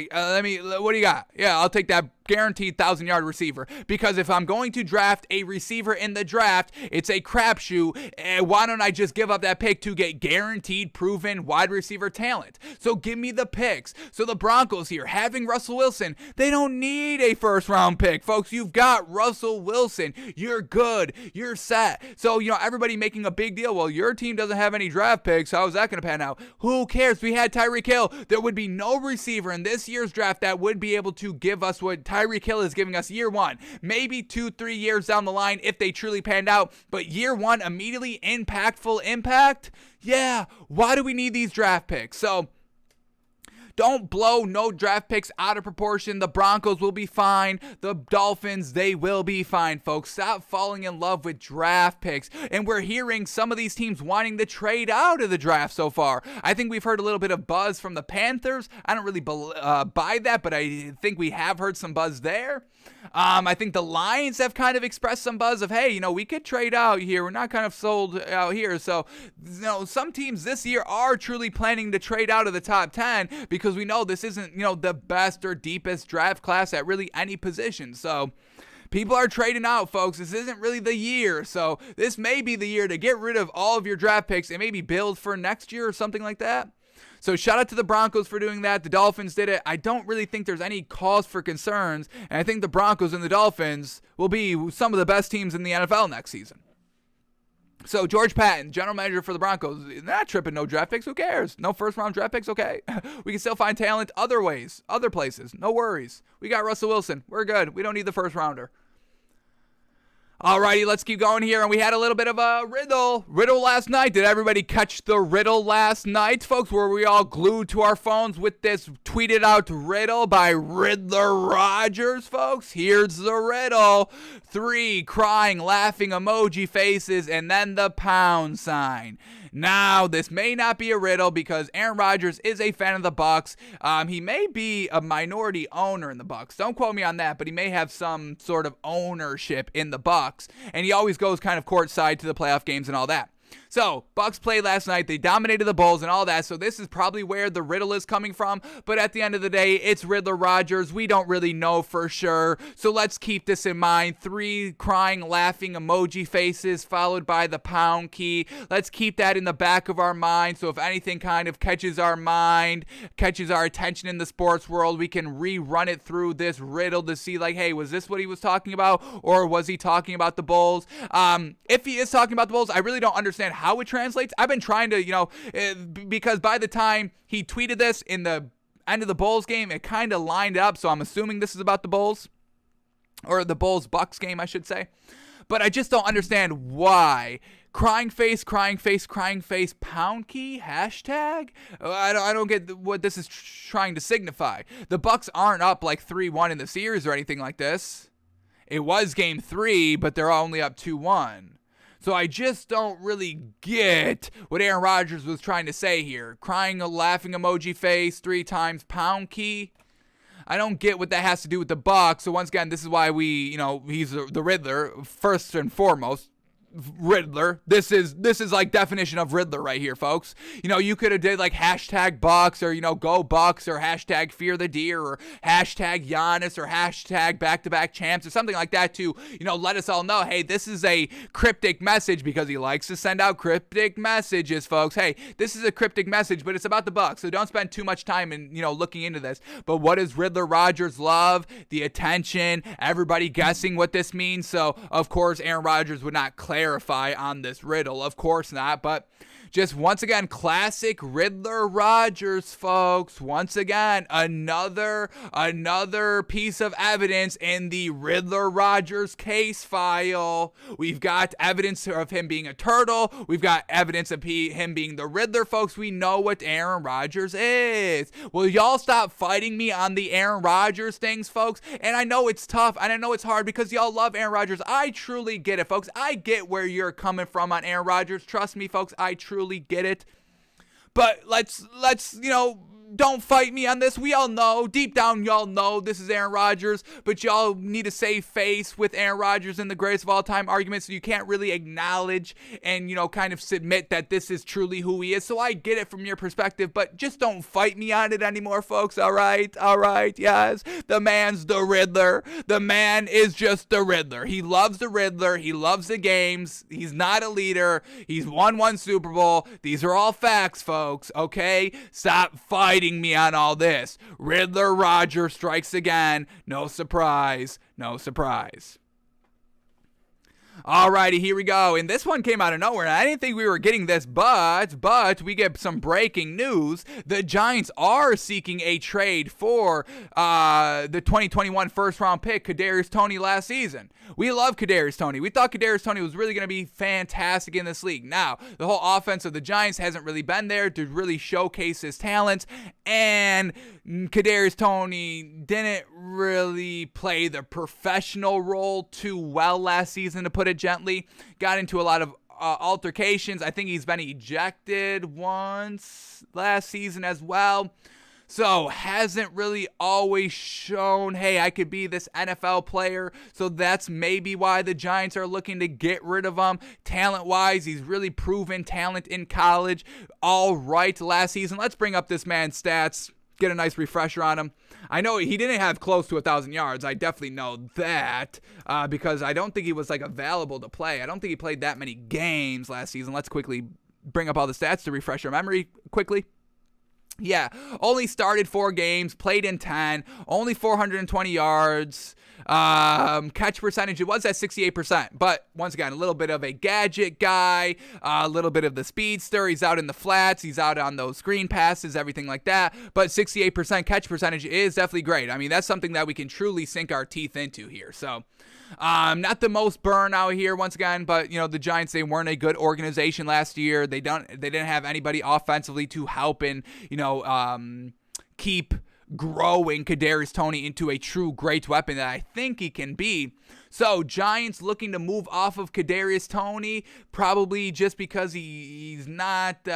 A: what do you got? Yeah, I'll take that guaranteed 1,000-yard receiver. Because if I'm going to draft a receiver in the draft, it's a crapshoot. Why don't I just give up that pick to get guaranteed, proven wide receiver talent? So give me the picks. So the Broncos here, having Russell Wilson, they don't need a first-round pick, folks. You've got Russell Wilson. You're good. You're set. So, everybody making a big deal. Well, your team doesn't have any draft picks. How is that going to pan out? Who cares? We had Tyreek Hill. There would be no receiver in this year's draft that would be able to give us what Tyreek Hill is giving us year one. Maybe 2-3 years down the line if they truly panned out. But year one, immediately impactful impact? Yeah. Why do we need these draft picks? So, don't blow no draft picks out of proportion. The Broncos will be fine. The Dolphins, they will be fine, folks. Stop falling in love with draft picks. And we're hearing some of these teams wanting to trade out of the draft so far. I think we've heard a little bit of buzz from the Panthers. I don't really buy that, but I think we have heard some buzz there. I think the Lions have kind of expressed some buzz of, hey, we could trade out here. We're not kind of sold out here. So, some teams this year are truly planning to trade out of the top 10 because we know this isn't, the best or deepest draft class at really any position. So, people are trading out, folks. This isn't really the year. So, this may be the year to get rid of all of your draft picks and maybe build for next year or something like that. So shout out to the Broncos for doing that. The Dolphins did it. I don't really think there's any cause for concerns. And I think the Broncos and the Dolphins will be some of the best teams in the NFL next season. So George Patton, general manager for the Broncos, not tripping no draft picks. Who cares? No first round draft picks. Okay. We can still find talent other ways, other places. No worries. We got Russell Wilson. We're good. We don't need the first rounder. Alrighty, let's keep going here, and we had a little bit of a riddle last night. Did everybody catch the riddle last night, folks? Were we all glued to our phones with this tweeted out riddle by Riddler Rogers, folks? Here's the riddle. 3 crying, laughing emoji faces, and then the pound sign. Now, this may not be a riddle because Aaron Rodgers is a fan of the Bucs. He may be a minority owner in the Bucs. Don't quote me on that, but he may have some sort of ownership in the Bucs, and he always goes kind of courtside to the playoff games and all that. So, Bucs played last night. They dominated the Bulls and all that. So, this is probably where the riddle is coming from. But at the end of the day, it's Riddler Rogers. We don't really know for sure. So, let's keep this in mind. 3 crying, laughing emoji faces followed by the pound key. Let's keep that in the back of our mind. So, if anything kind of catches our mind, catches our attention in the sports world, we can rerun it through this riddle to see, like, hey, was this what he was talking about? Or was he talking about the Bulls? If he is talking about the Bulls, I really don't understand how it translates. I've been trying to, because by the time he tweeted this in the end of the Bulls game, it kind of lined up. So I'm assuming this is about the Bulls, or the Bulls-Bucks game, I should say. But I just don't understand why. Crying face, pound key, hashtag? I don't get what this is trying to signify. The Bucks aren't up like 3-1 in the series or anything like this. It was game 3, but they're only up 2-1. So I just don't really get what Aaron Rodgers was trying to say here. Crying, a laughing emoji face 3 times, pound key. I don't get what that has to do with the Bucs. So once again, this is why he's the Riddler, first and foremost. Riddler. This is like definition of Riddler right here, folks. You could have did like hashtag Bucks, or go Bucks, or hashtag Fear the Deer, or hashtag Giannis, or hashtag back-to-back champs, or something like that to let us all know, hey, this is a cryptic message, because he likes to send out cryptic messages, folks. Hey, this is a cryptic message, but it's about the Bucks, so don't spend too much time in looking into this. But what does Riddler Rogers love? The attention, everybody guessing what this means. So of course Aaron Rodgers would not clarify on this riddle, of course not, but just once again, classic Riddler Rogers, folks. Once again, another piece of evidence in the Riddler Rogers case file. We've got evidence of him being a turtle. We've got evidence of him being the Riddler, folks. We know what Aaron Rodgers is. Will y'all stop fighting me on the Aaron Rodgers things, folks? And I know it's tough, and I know it's hard because y'all love Aaron Rodgers. I truly get it, folks. I get where you're coming from on Aaron Rodgers. Trust me, folks, I truly get it. But let's don't fight me on this. We all know, deep down, y'all know this is Aaron Rodgers, but y'all need to save face with Aaron Rodgers in the greatest of all time argument, so you can't really acknowledge and, kind of submit that this is truly who he is. So I get it from your perspective, but just don't fight me on it anymore, folks. All right, yes. The man's the Riddler. The man is just the Riddler. He loves the Riddler. He loves the games. He's not a leader. He's won 1 Super Bowl. These are all facts, folks, okay? Stop fighting me on all this. Riddler Rogers strikes again. No surprise. Alrighty, here we go. And this one came out of nowhere. I didn't think we were getting this, but we get some breaking news. The Giants are seeking a trade for the 2021 first-round pick, Kadarius Toney, last season. We love Kadarius Toney. We thought Kadarius Toney was really going to be fantastic in this league. Now, the whole offense of the Giants hasn't really been there to really showcase his talents, and Kadarius Toney didn't really play the professional role too well last season, to put it gently. Got into a lot of altercations. I think he's been ejected once last season as well. So hasn't really always shown, hey, I could be this NFL player. So that's maybe why the Giants are looking to get rid of him. Talent-wise, he's really proven talent in college. All right, last season. Let's bring up this man's stats. Get a nice refresher on him. I know he didn't have close to 1,000 yards. I definitely know that because I don't think he was available to play. I don't think he played that many games last season. Let's quickly bring up all the stats to refresh our memory quickly. Yeah, only started 4 games, played in 10, only 420 yards. Catch percentage, it was at 68%. But once again, a little bit of a gadget guy, a little bit of the speedster. He's out in the flats. He's out on those screen passes, everything like that. But 68% catch percentage is definitely great. I mean, that's something that we can truly sink our teeth into here. So, not the most burn out here once again, but the Giants, they weren't a good organization last year. They didn't have anybody offensively to help and keep growing Kadarius Toney into a true great weapon that I think he can be. So Giants looking to move off of Kadarius Toney, probably just because he's not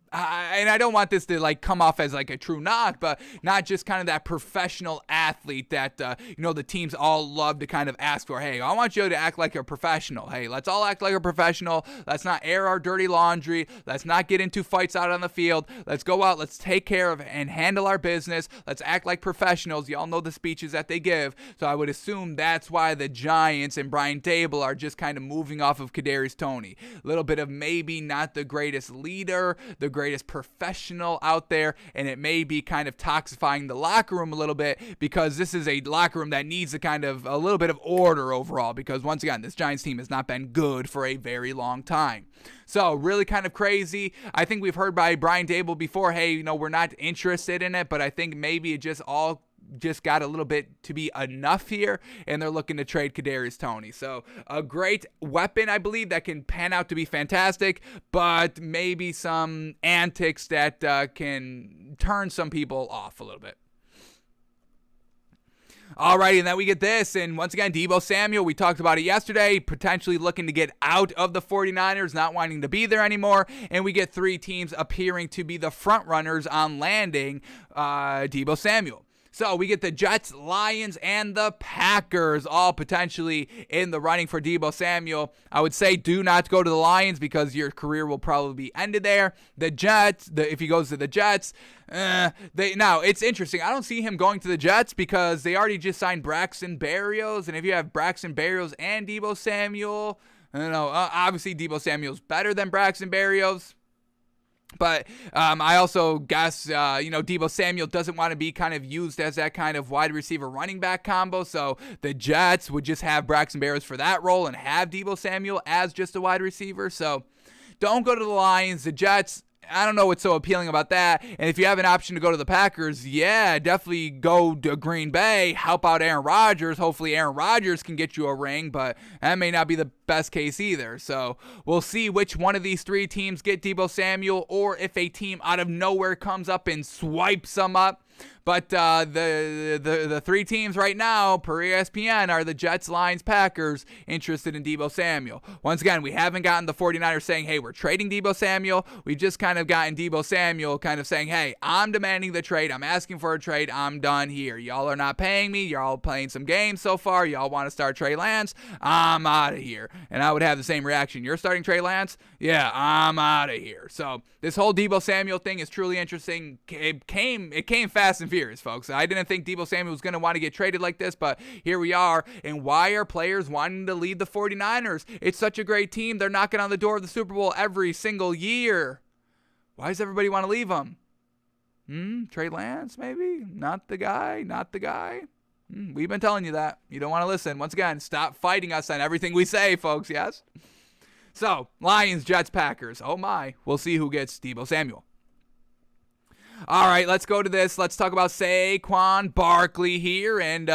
A: and I don't want this to come off as a true knock, but not just kind of that professional athlete that the teams all love to kind of ask for. Hey, I want you to act like a professional. Hey, let's all act like a professional. Let's not air our dirty laundry. Let's not get into fights out on the field. Let's go out. Let's take care of and handle our business. Let's act like professionals. Y'all know the speeches that they give. So I would assume that's why the Giants and Brian Daboll are just kind of moving off of Kadarius Toney. A little bit of maybe not the greatest leader, the greatest professional out there, and it may be kind of toxifying the locker room a little bit, because this is a locker room that needs a little bit of order overall, because once again, this Giants team has not been good for a very long time. So really kind of crazy. I think we've heard by Brian Daboll before, hey, we're not interested in it, but I think maybe it just got a little bit to be enough here, and they're looking to trade Kadarius Toney. So a great weapon, I believe, that can pan out to be fantastic, but maybe some antics that can turn some people off a little bit. Alrighty, and then we get this, and once again, Deebo Samuel, we talked about it yesterday, potentially looking to get out of the 49ers, not wanting to be there anymore, and we get 3 teams appearing to be the front runners on landing Deebo Samuel. So we get the Jets, Lions, and the Packers all potentially in the running for Deebo Samuel. I would say do not go to the Lions because your career will probably be ended there. The Jets, if he goes to the Jets, now it's interesting. I don't see him going to the Jets because they already just signed Braxton Berrios, and if you have Braxton Berrios and Deebo Samuel, I don't know. Obviously Deebo Samuel's better than Braxton Berrios. But I also guess, Deebo Samuel doesn't want to be kind of used as that kind of wide receiver running back combo. So the Jets would just have Braxton Berrios for that role and have Deebo Samuel as just a wide receiver. So don't go to the Lions. The Jets, I don't know what's so appealing about that. And if you have an option to go to the Packers, yeah, definitely go to Green Bay, help out Aaron Rodgers. Hopefully Aaron Rodgers can get you a ring, but that may not be the best case either. So we'll see which one of these 3 teams get Deebo Samuel, or if a team out of nowhere comes up and swipes them up. But the 3 teams right now, per ESPN, are the Jets, Lions, Packers interested in Deebo Samuel. Once again, we haven't gotten the 49ers saying, hey, we're trading Deebo Samuel. We've just kind of gotten Deebo Samuel kind of saying, hey, I'm demanding the trade. I'm asking for a trade. I'm done here. Y'all are not paying me. You're all playing some games so far. Y'all want to start Trey Lance? I'm out of here. And I would have the same reaction. You're starting Trey Lance? Yeah, I'm out of here. So this whole Deebo Samuel thing is truly interesting. It came fast and furious, folks. I didn't think Deebo Samuel was going to want to get traded like this, but here we are. And why are players wanting to leave the 49ers? It's such a great team. They're knocking on the door of the Super Bowl every single year. Why does everybody want to leave them? Trey Lance, maybe? Not the guy? We've been telling you that. You don't want to listen. Once again, stop fighting us on everything we say, folks, yes? So, Lions, Jets, Packers. Oh my. We'll see who gets Deebo Samuel. All right, let's go to this. Let's talk about Saquon Barkley here. And,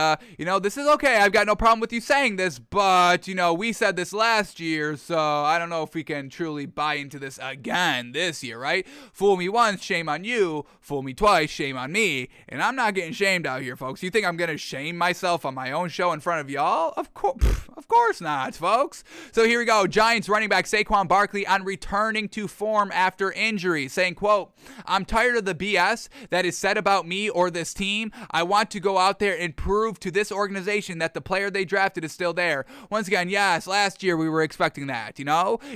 A: this is okay. I've got no problem with you saying this, but, we said this last year, so I don't know if we can truly buy into this again this year, right? Fool me once, shame on you. Fool me twice, shame on me. And I'm not getting shamed out here, folks. You think I'm going to shame myself on my own show in front of y'all? Of course not, folks. So here we go. Giants running back Saquon Barkley on returning to form after injury, saying, quote, "I'm tired of the BS that is said about me or this team. I want to go out there and prove to this organization that the player they drafted is still there." Once again, yes, last year we were expecting that,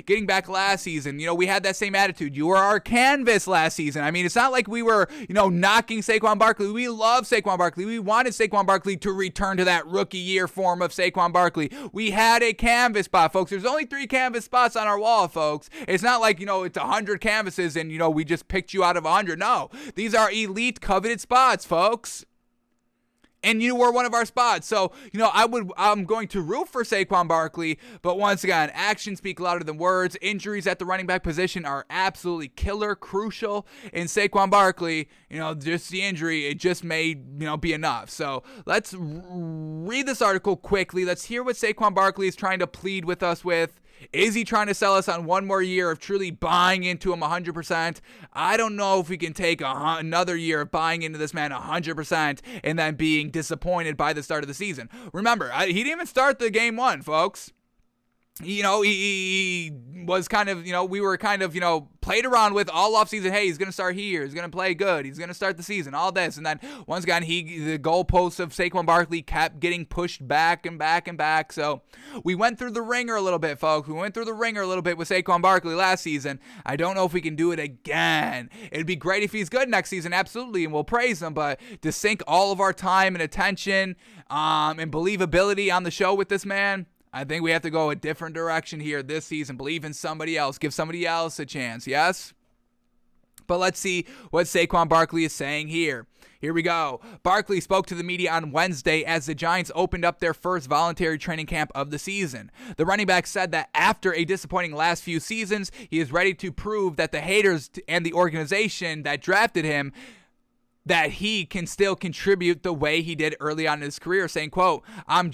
A: Getting back last season, we had that same attitude. You were our canvas last season. I mean, it's not like we were, knocking Saquon Barkley. We love Saquon Barkley. We wanted Saquon Barkley to return to that rookie year form of Saquon Barkley. We had a canvas spot, folks. There's only 3 canvas spots on our wall, folks. It's not like, it's 100 canvases and, we just picked you out of 100. No, these are elite coveted spots, folks. And you were one of our spots. So, I'm going to root for Saquon Barkley. But once again, actions speak louder than words. Injuries at the running back position are absolutely killer, crucial. In Saquon Barkley, just the injury, it just may, be enough. So let's read this article quickly. Let's hear what Saquon Barkley is trying to plead with us with. Is he trying to sell us on one more year of truly buying into him 100%? I don't know if we can take another year of buying into this man 100% and then being disappointed by the start of the season. Remember, he didn't even start the game 1, folks. He was kind of, we were kind of, played around with all offseason. Hey, he's going to start here. He's going to play good. He's going to start the season, all this. And then once again, the goalposts of Saquon Barkley kept getting pushed back and back and back. So we went through the ringer a little bit, folks. We went through the ringer a little bit with Saquon Barkley last season. I don't know if we can do it again. It'd be great if he's good next season, absolutely, and we'll praise him. But to sink all of our time and attention and believability on the show with this man, I think we have to go a different direction here this season. Believe in somebody else. Give somebody else a chance, yes? But let's see what Saquon Barkley is saying here. Here we go. Barkley spoke to the media on Wednesday as the Giants opened up their first voluntary training camp of the season. The running back said that after a disappointing last few seasons, he is ready to prove that the haters and the organization that drafted him that he can still contribute the way he did early on in his career, saying, quote, I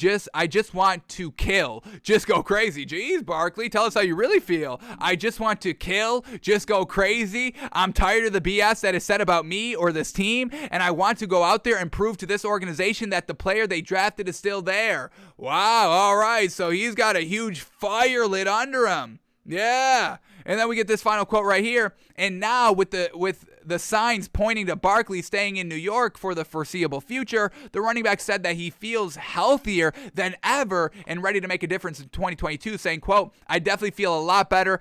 A: just want to kill. Just go crazy. Jeez, Barkley, tell us how you really feel. I just want to kill. Just go crazy. I'm tired of the BS that is said about me or this team, and I want to go out there and prove to this organization that the player they drafted is still there. Wow, all right, so he's got a huge fire lit under him. Yeah. And then we get this final quote right here. And now with the signs pointing to Barkley staying in New York for the foreseeable future, the running back said that he feels healthier than ever and ready to make a difference in 2022, saying, quote, I definitely feel a lot better.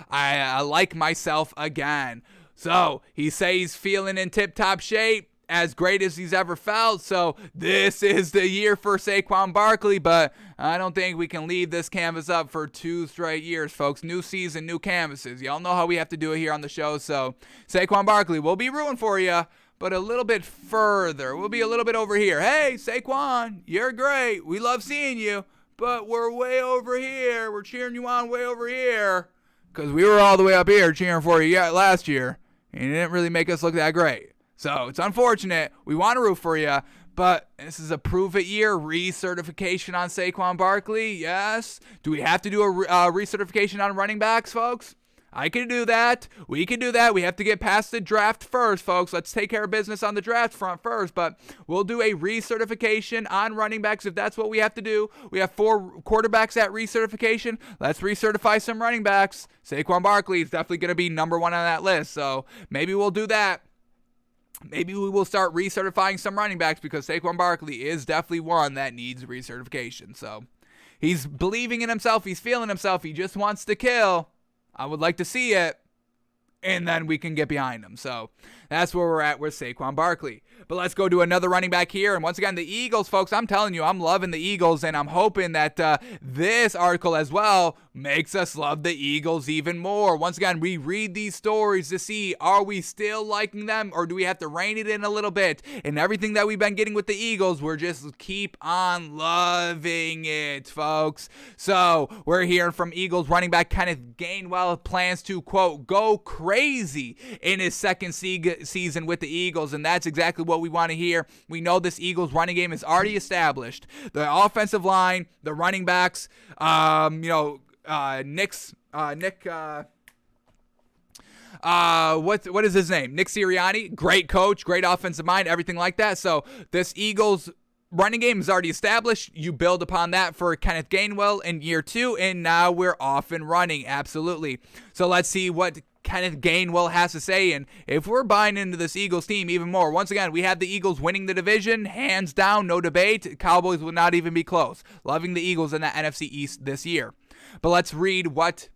A: I like myself again. So he says he's feeling in tip-top shape, as great as he's ever felt. So this is the year for Saquon Barkley, but I don't think we can leave this canvas up for 2 straight years, folks. New season, new canvases. Y'all know how we have to do it here on the show. So Saquon Barkley, we'll be rooting for you, but a little bit further. We'll be a little bit over here. Hey, Saquon, you're great. We love seeing you, but we're way over here. We're cheering you on way over here because we were all the way up here cheering for you last year, and it didn't really make us look that great. So it's unfortunate. We want to root for you, but this is a prove-it year, recertification on Saquon Barkley. Yes. Do we have to do a recertification on running backs, folks? I can do that. We can do that. We have to get past the draft first, folks. Let's take care of business on the draft front first, but we'll do a recertification on running backs if that's what we have to do. We have 4 quarterbacks at recertification. Let's recertify some running backs. Saquon Barkley is definitely going to be number 1 on that list, so maybe we'll do that. Maybe we will start recertifying some running backs because Saquon Barkley is definitely one that needs recertification. So he's believing in himself. He's feeling himself. He just wants to kill. I would like to see it. And then we can get behind him. So that's where we're at with Saquon Barkley. But let's go to another running back here. And once again, the Eagles, folks, I'm telling you, I'm loving the Eagles, and I'm hoping that this article as well makes us love the Eagles even more. Once again, we read these stories to see, are we still liking them, or do we have to rein it in a little bit? And everything that we've been getting with the Eagles, we're just keep on loving it, folks. So we're hearing from Eagles running back Kenneth Gainwell plans to, quote, go crazy in his second season with the Eagles, and that's exactly what we want to hear. We know this Eagles running game is already established. The offensive line, the running backs, Nick what is his name? Nick Sirianni, great coach, great offensive mind, everything like that. So this Eagles running game is already established. You build upon that for Kenneth Gainwell in year 2, and now we're off and running. Absolutely. So let's see what Kenneth Gainwell has to say, and if we're buying into this Eagles team even more. Once again, we have the Eagles winning the division, hands down, no debate. Cowboys will not even be close. Loving the Eagles in the NFC East this year. But let's read what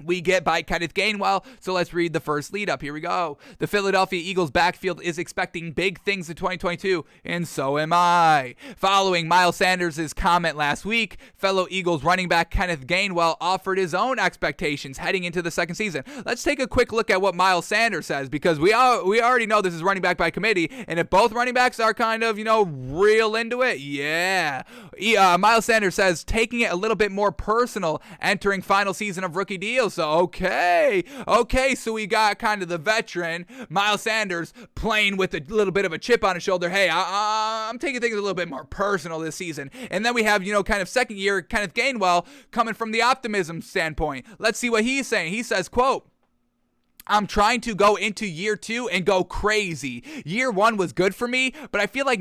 A: we get by Kenneth Gainwell. So let's read the first lead up. Here we go. The Philadelphia Eagles backfield is expecting big things in 2022, and so am I. Following Miles Sanders' comment last week, fellow Eagles running back Kenneth Gainwell offered his own expectations heading into the second season. Let's take a quick look at what Miles Sanders says, because we already know this is running back by committee, and if both running backs are kind of, real into it, yeah. Miles Sanders says, taking it a little bit more personal entering final season of rookie deal. So, okay, so we got kind of the veteran, Miles Sanders, playing with a little bit of a chip on his shoulder. Hey, I'm taking things a little bit more personal this season. And then we have, kind of second year Kenneth Gainwell coming from the optimism standpoint. Let's see what he's saying. He says, quote, I'm trying to go into year 2 and go crazy. Year 1 was good for me, but I feel like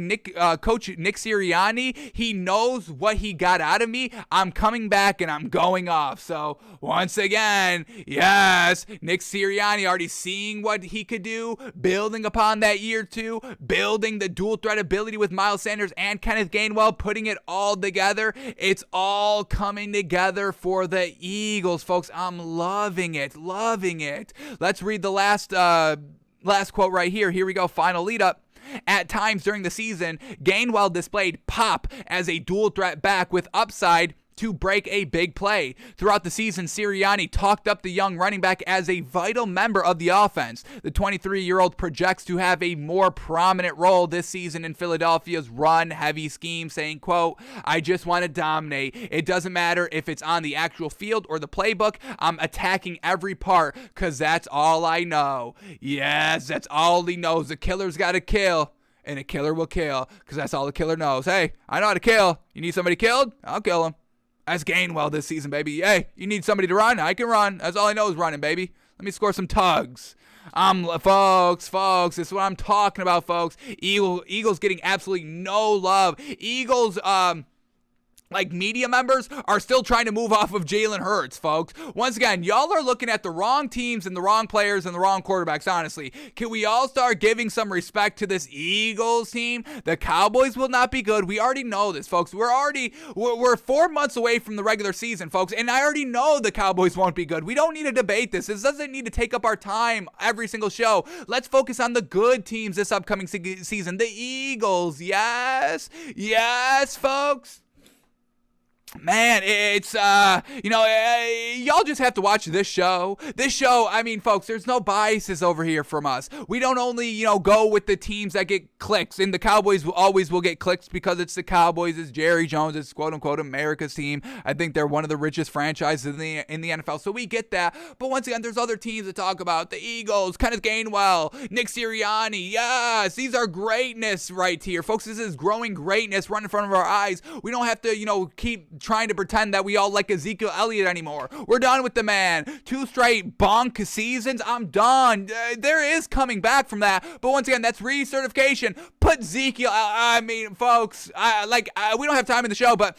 A: Coach Nick Sirianni, he knows what he got out of me. I'm coming back and I'm going off. So once again, yes, Nick Sirianni already seeing what he could do, building upon that year 2, building the dual threat ability with Miles Sanders and Kenneth Gainwell, putting it all together. It's all coming together for the Eagles, folks. I'm loving it. Let's read the last quote right here. Here we go. Final lead up. At times during the season, Gainwell displayed pop as a dual threat back with upside to break a big play. Throughout the season, Sirianni talked up the young running back as a vital member of the offense. The 23-year-old projects to have a more prominent role this season in Philadelphia's run-heavy scheme, saying, quote, I just want to dominate. It doesn't matter if it's on the actual field or the playbook. I'm attacking every part because that's all I know. Yes, that's all he knows. The killer's got to kill. And a killer will kill because that's all the killer knows. Hey, I know how to kill. You need somebody killed? I'll kill him. That's Gainwell this season, baby. Hey, you need somebody to run? I can run. That's all I know is running, baby. Let me score some tugs. Folks, this is what I'm talking about, folks. Eagles getting absolutely no love. Eagles, media members are still trying to move off of Jalen Hurts, folks. Once again, y'all are looking at the wrong teams and the wrong players and the wrong quarterbacks, honestly. Can we all start giving some respect to this Eagles team? The Cowboys will not be good. We already know this, folks. We're 4 months away from the regular season, folks, and I already know the Cowboys won't be good. We don't need to debate this. This doesn't need to take up our time every single show. Let's focus on the good teams this upcoming season. The Eagles, yes, folks. Man, it's, y'all just have to watch this show. Folks, there's no biases over here from us. We don't only, go with the teams that get clicks, and the Cowboys will get clicks because it's the Cowboys, it's Jerry Jones, it's quote-unquote America's team. I think they're one of the richest franchises in the NFL, so we get that. But once again, there's other teams to talk about. The Eagles, Kenneth Gainwell, Nick Sirianni, yes, these are greatness right here. Folks, this is growing greatness right in front of our eyes. We don't have to, keep trying to pretend that we all like Ezekiel Elliott anymore. We're done with the man. 2 straight bonk seasons. I'm done. There is coming back from that. But once again, that's recertification. Put put Ezekiel. I mean, folks, we don't have time in the show, but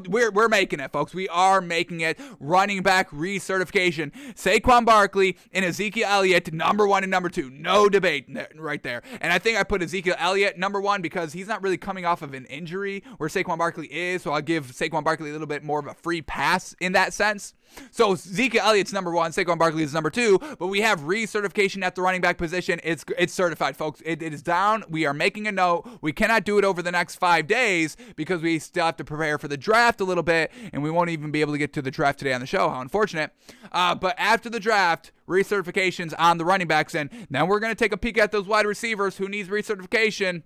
A: we're making it, folks. We are making it. Running back recertification. Saquon Barkley and Ezekiel Elliott, number 1 and number 2. No debate right there. And I think I put Ezekiel Elliott number 1 because he's not really coming off of an injury where Saquon Barkley is. So I'll give Saquon Barkley a little bit more of a free pass in that sense. So Ezekiel Elliott's number 1, Saquon Barkley is number 2, but we have recertification at the running back position. It's certified, folks. It is down. We are making a note. We cannot do it over the next 5 days because we still have to prepare for the draft a little bit, and we won't even be able to get to the draft today on the show. How unfortunate. But after the draft, recertifications on the running backs, and then we're going to take a peek at those wide receivers who needs recertification.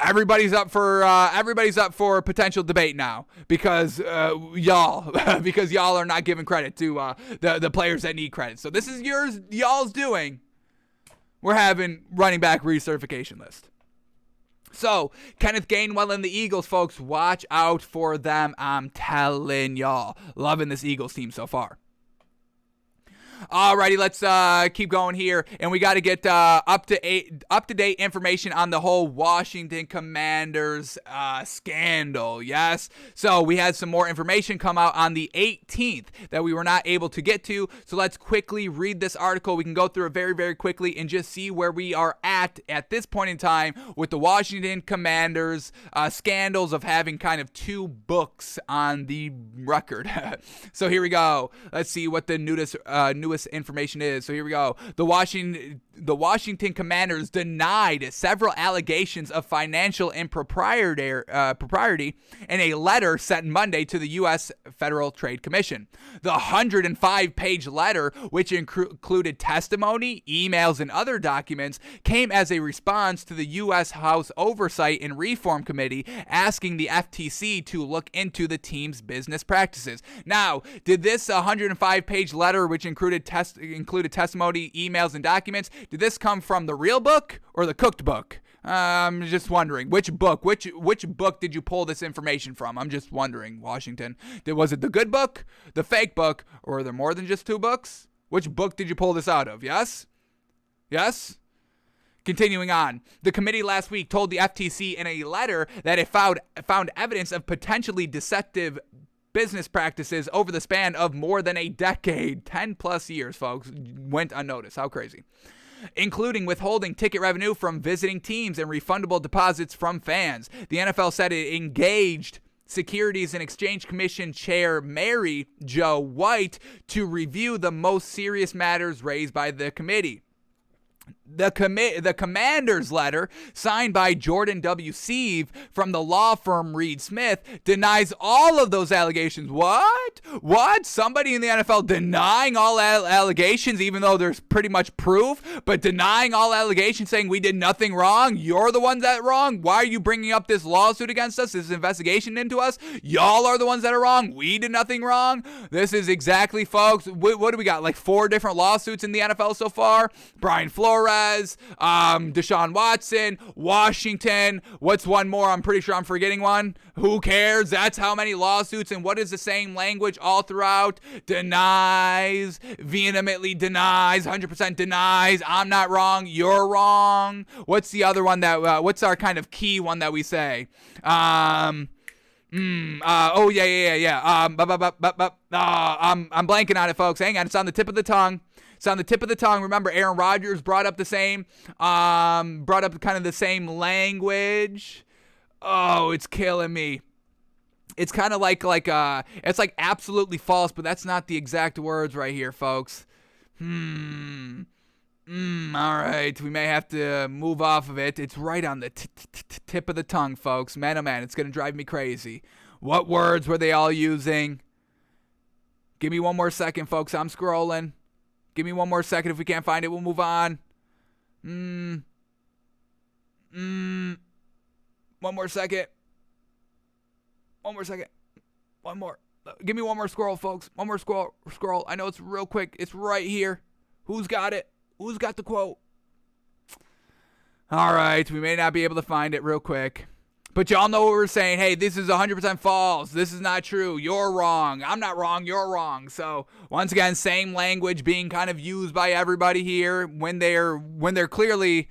A: Everybody's up for potential debate now because y'all are not giving credit to the players that need credit. So this is y'all's doing. We're having running back recertification list. So Kenneth Gainwell and the Eagles, folks, watch out for them. I'm telling y'all, loving this Eagles team so far. Alrighty, let's keep going here, and we got to get up to date information on the whole Washington Commanders scandal. Yes, so we had some more information come out on the 18th that we were not able to get to. So let's quickly read this article. We can go through it very, very quickly and just see where we are at this point in time with the Washington Commanders scandals of having kind of 2 books on the record. So here we go. Let's see what the newest information is. So here we go. The Washington Commanders denied several allegations of financial impropriety in a letter sent Monday to the U.S. Federal Trade Commission. The 105-page letter, which included testimony, emails, and other documents, came as a response to the U.S. House Oversight and Reform Committee asking the FTC to look into the team's business practices. Now, did this 105-page letter, which included testimony, emails, and documents, did this come from the real book or the cooked book? I'm just wondering which book did you pull this information from? I'm just wondering, Washington. Was it the good book, the fake book, or are there more than just 2 books? Which book did you pull this out of? Yes? Continuing on, the committee last week told the FTC in a letter that it found evidence of potentially deceptive business practices over the span of more than a decade. 10 plus years, folks, went unnoticed. How crazy. Including withholding ticket revenue from visiting teams and refundable deposits from fans. The NFL said it engaged Securities and Exchange Commission Chair Mary Jo White to review the most serious matters raised by the committee. The commander's letter, signed by Jordan W. Sieve from the law firm Reed Smith, denies all of those allegations. What? Somebody in the NFL denying all allegations, even though there's pretty much proof, but denying all allegations, saying we did nothing wrong? You're the ones that are wrong? Why are you bringing up this lawsuit against us, this investigation into us? Y'all are the ones that are wrong. We did nothing wrong. This is exactly, folks, what do we got? Like 4 different lawsuits in the NFL so far? Brian Flores, Deshaun Watson, Washington. What's one more? I'm pretty sure I'm forgetting one. Who cares? That's how many lawsuits. And what is the same language all throughout? Denies, vehemently denies, 100% denies. I'm not wrong. You're wrong. What's the other one that? What's our kind of key one that we say? I'm blanking on it, folks. Hang on, it's on the tip of the tongue. Remember, Aaron Rodgers brought up kind of the same language. Oh, it's killing me. It's kind of like it's like absolutely false, but that's not the exact words right here, folks. All right, we may have to move off of it. It's right on the tip of the tongue, folks. Man, oh man, it's going to drive me crazy. What words were they all using? Give me one more second, folks. I'm scrolling. Give me one more second. If we can't find it, we'll move on. One more second. One more. Give me one more scroll, folks. One more scroll. I know it's real quick. It's right here. Who's got it? Who's got the quote? All right. We may not be able to find it real quick. But y'all know what we're saying. Hey, this is 100% false. This is not true. You're wrong. I'm not wrong. You're wrong. So once again, same language being kind of used by everybody here when they're clearly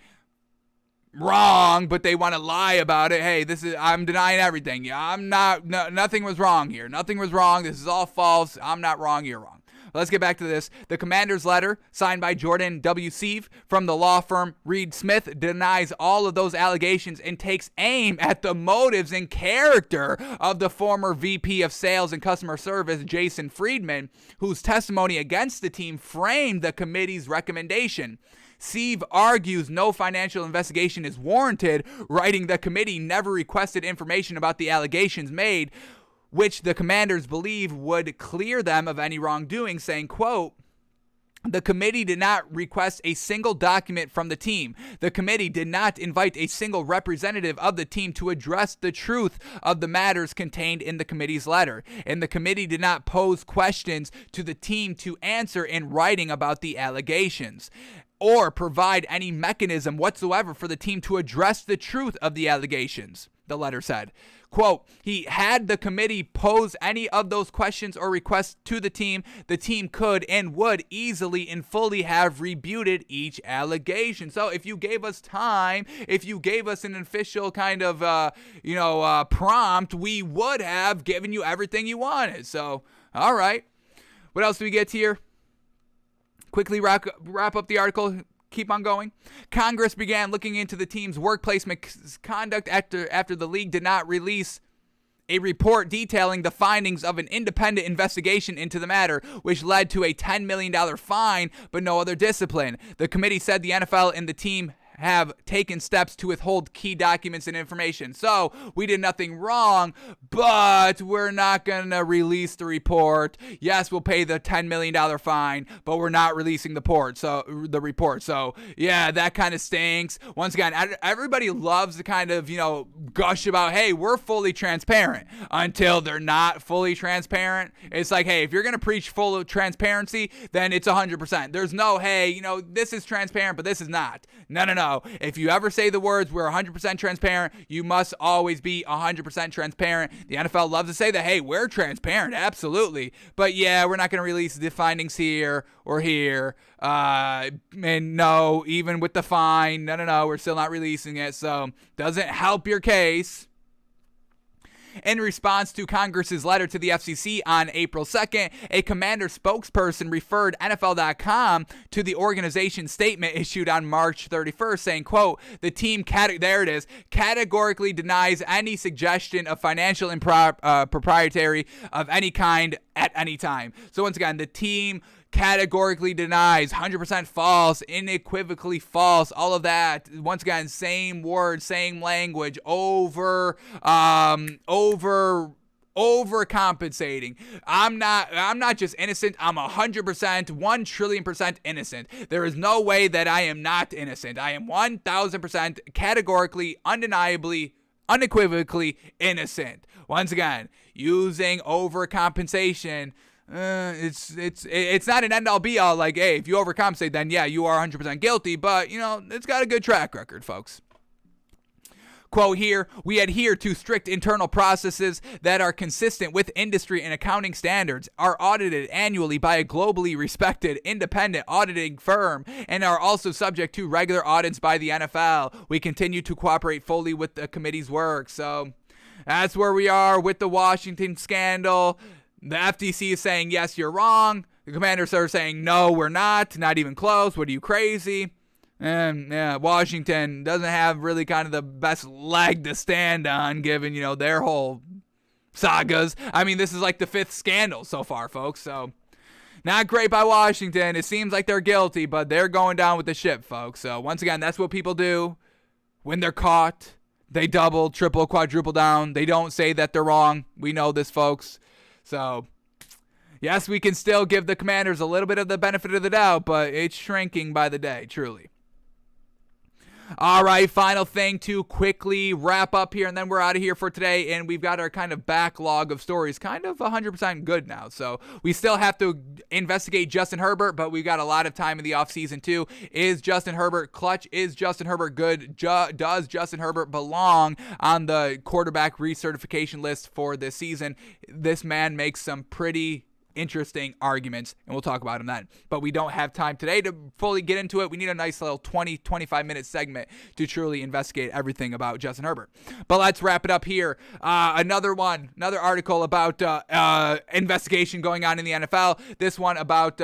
A: wrong, but they want to lie about it. Hey, I'm denying everything. Yeah, nothing was wrong here. Nothing was wrong. This is all false. I'm not wrong. You're wrong. Let's get back to this. The commander's letter, signed by Jordan W. Sieve from the law firm Reed Smith, denies all of those allegations and takes aim at the motives and character of the former VP of Sales and Customer Service, Jason Friedman, whose testimony against the team framed the committee's recommendation. Sieve argues no financial investigation is warranted, writing the committee never requested information about the allegations made, which the commanders believe would clear them of any wrongdoing, saying, quote, the committee did not request a single document from the team. The committee did not invite a single representative of the team to address the truth of the matters contained in the committee's letter. And the committee did not pose questions to the team to answer in writing about the allegations, or provide any mechanism whatsoever for the team to address the truth of the allegations, the letter said. Quote, had the committee pose any of those questions or requests to the team could and would easily and fully have rebutted each allegation. So if you gave us time, if you gave us an official kind of, prompt, we would have given you everything you wanted. So, all right. What else do we get here? Quickly wrap up the article. Keep on going. Congress began looking into the team's workplace misconduct after the league did not release a report detailing the findings of an independent investigation into the matter, which led to a $10 million fine, but no other discipline. The committee said the NFL and the team have taken steps to withhold key documents and information. So we did nothing wrong, but we're not going to release the report. Yes, we'll pay the $10 million fine, but we're not releasing the report. So yeah, that kind of stinks. Once again, everybody loves to kind of, gush about, hey, we're fully transparent, until they're not fully transparent. It's like, hey, if you're going to preach full transparency, then it's 100%. There's no, hey, this is transparent, but this is not. No. If you ever say the words, we're 100% transparent, you must always be 100% transparent. The NFL loves to say that, hey, we're transparent, absolutely. But yeah, we're not going to release the findings here or here. And no, even with the fine, no, we're still not releasing it. So doesn't help your case. In response to Congress's letter to the FCC on April 2nd, a commander spokesperson referred NFL.com to the organization's statement issued on March 31st, saying, quote, the team categorically denies any suggestion of financial impropriety of any kind at any time. So once again, the team categorically denies, 100% false, unequivocally false, all of that. Once again, same words, same language, overcompensating. I'm not just innocent. I'm 100%, 1,000,000,000% innocent. There is no way that I am not innocent. I am 1,000% categorically, undeniably, unequivocally innocent. Once again, using overcompensation. It's not an end all be all, like, hey, if you overcompensate, then yeah, you are 100% guilty, but it's got a good track record, folks. Quote here, we adhere to strict internal processes that are consistent with industry and accounting standards, are audited annually by a globally respected independent auditing firm, and are also subject to regular audits by the NFL. We continue to cooperate fully with the committee's work. So that's where we are with the Washington scandal. The FTC is saying, yes, you're wrong. The commanders are saying, no, we're not even close. What are you, crazy? And yeah, Washington doesn't have really kind of the best leg to stand on, given, their whole sagas. I mean, this is like the 5th scandal so far, folks. So not great by Washington. It seems like they're guilty, but they're going down with the ship, folks. So once again, that's what people do when they're caught. They double, triple, quadruple down. They don't say that they're wrong. We know this, folks. So, yes, we can still give the commanders a little bit of the benefit of the doubt, but it's shrinking by the day, truly. All right, final thing to quickly wrap up here, and then we're out of here for today, and we've got our kind of backlog of stories kind of 100% good now. So we still have to investigate Justin Herbert, but we've got a lot of time in the offseason too. Is Justin Herbert clutch? Is Justin Herbert good? Does Justin Herbert belong on the quarterback recertification list for this season? This man makes some pretty interesting arguments, and we'll talk about them then. But we don't have time today to fully get into it. We need a nice little 20-25 minute segment to truly investigate everything about Justin Herbert. But let's wrap it up here. Another article about investigation going on in the NFL. This one about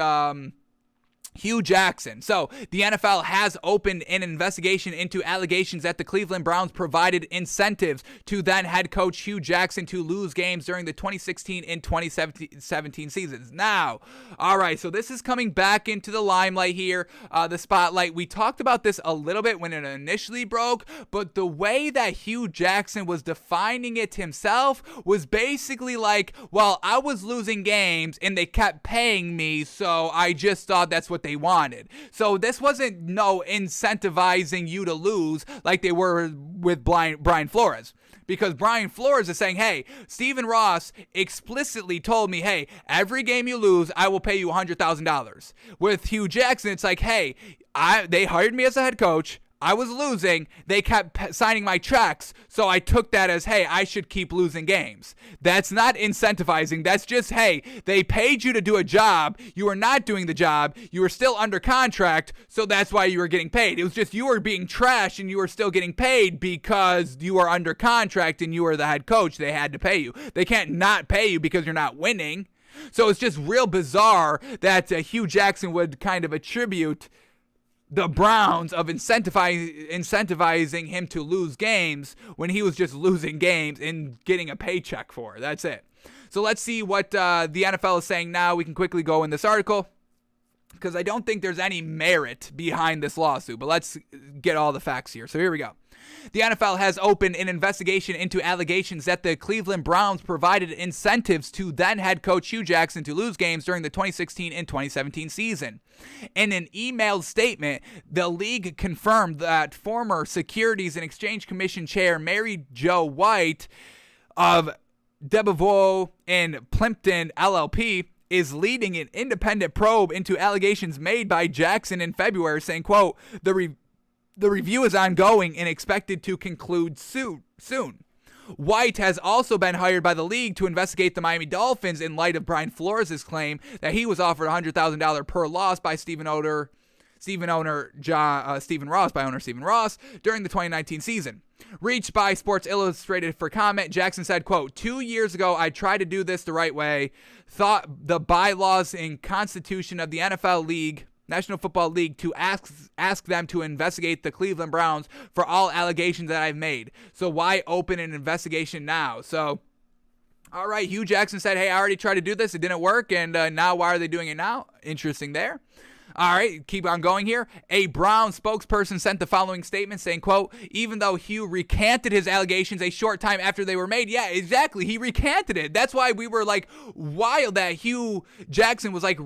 A: Hugh Jackson. So the NFL has opened an investigation into allegations that the Cleveland Browns provided incentives to then head coach Hugh Jackson to lose games during the 2016 and 2017 seasons. Now, all right, so this is coming back into the limelight here, the spotlight. We talked about this a little bit when it initially broke, but the way that Hugh Jackson was defining it himself was basically like, well, I was losing games and they kept paying me, so I just thought that's what they wanted. So this wasn't incentivizing you to lose like they were with Brian Flores. Because Brian Flores is saying, hey, Stephen Ross explicitly told me, hey, every game you lose, I will pay you $100,000. With Hugh Jackson, it's like, hey, they hired me as a head coach. I was losing. They kept signing my checks, so I took that as, hey, I should keep losing games. That's not incentivizing. That's just, hey, they paid you to do a job. You were not doing the job. You were still under contract, so that's why you were getting paid. It was just you were being trashed and you were still getting paid because you were under contract and you were the head coach. They had to pay you. They can't not pay you because you're not winning. So it's just real bizarre that Hugh Jackson would kind of attribute the Browns of incentivizing him to lose games when he was just losing games and getting a paycheck for it. That's it. So let's see what the NFL is saying now. We can quickly go in this article because I don't think there's any merit behind this lawsuit, but let's get all the facts here. So here we go. The NFL has opened an investigation into allegations that the Cleveland Browns provided incentives to then head coach Hugh Jackson to lose games during the 2016 and 2017 season. In an emailed statement, the league confirmed that former Securities and Exchange Commission Chair Mary Jo White of Debevoise and Plimpton LLP is leading an independent probe into allegations made by Jackson in February, saying, quote, the review is ongoing and expected to conclude soon. White has also been hired by the league to investigate the Miami Dolphins in light of Brian Flores' claim that he was offered $100,000 per loss by owner Stephen Ross during the 2019 season. Reached by Sports Illustrated for comment, Jackson said, quote, 2 years ago, I tried to do this the right way, thought the bylaws and constitution of the NFL league, National Football League, to ask them to investigate the Cleveland Browns for all allegations that I've made. So why open an investigation now? So, all right, Hugh Jackson said, hey, I already tried to do this. It didn't work, and now why are they doing it now? Interesting there. All right, keep on going here. A Brown spokesperson sent the following statement saying, quote, even though Hugh recanted his allegations a short time after they were made. Yeah, exactly. He recanted it. That's why we were like wild that Hugh Jackson was like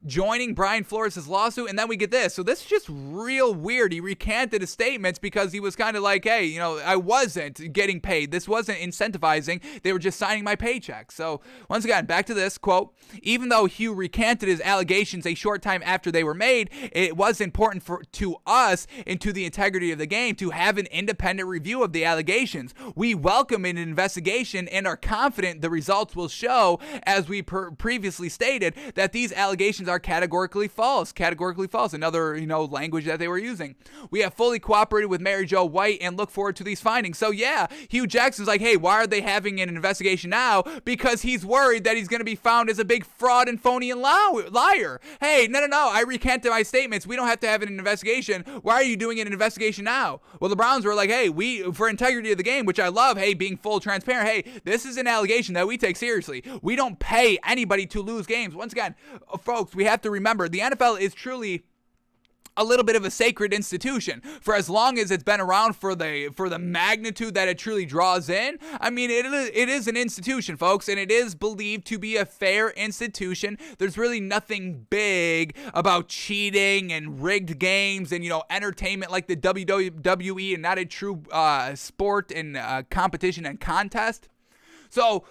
A: joining Brian Flores' lawsuit, and then we get this. So this is just real weird. He recanted his statements because he was kind of like, hey, I wasn't getting paid. This wasn't incentivizing. They were just signing my paycheck. So once again, back to this quote. Even though Hugh recanted his allegations a short time after they were made, it was important to us and to the integrity of the game to have an independent review of the allegations. We welcome an investigation and are confident the results will show, as we previously stated, that these allegations are categorically false. Another, language that they were using. We have fully cooperated with Mary Jo White and look forward to these findings. So yeah, Hugh Jackson's like, hey, why are they having an investigation now? Because he's worried that he's going to be found as a big fraud and phony and liar. Hey, no, I recanted my statements. We don't have to have an investigation. Why are you doing an investigation now? Well, the Browns were like, hey, for integrity of the game, which I love, hey, being full transparent, hey, this is an allegation that we take seriously. We don't pay anybody to lose games. Once again, folks, we have to remember the NFL is truly a little bit of a sacred institution. For as long as it's been around, for the magnitude that it truly draws in, I mean, it is an institution, folks, and it is believed to be a fair institution. There's really nothing big about cheating and rigged games and entertainment like the WWE, and not a true sport and competition and contest. So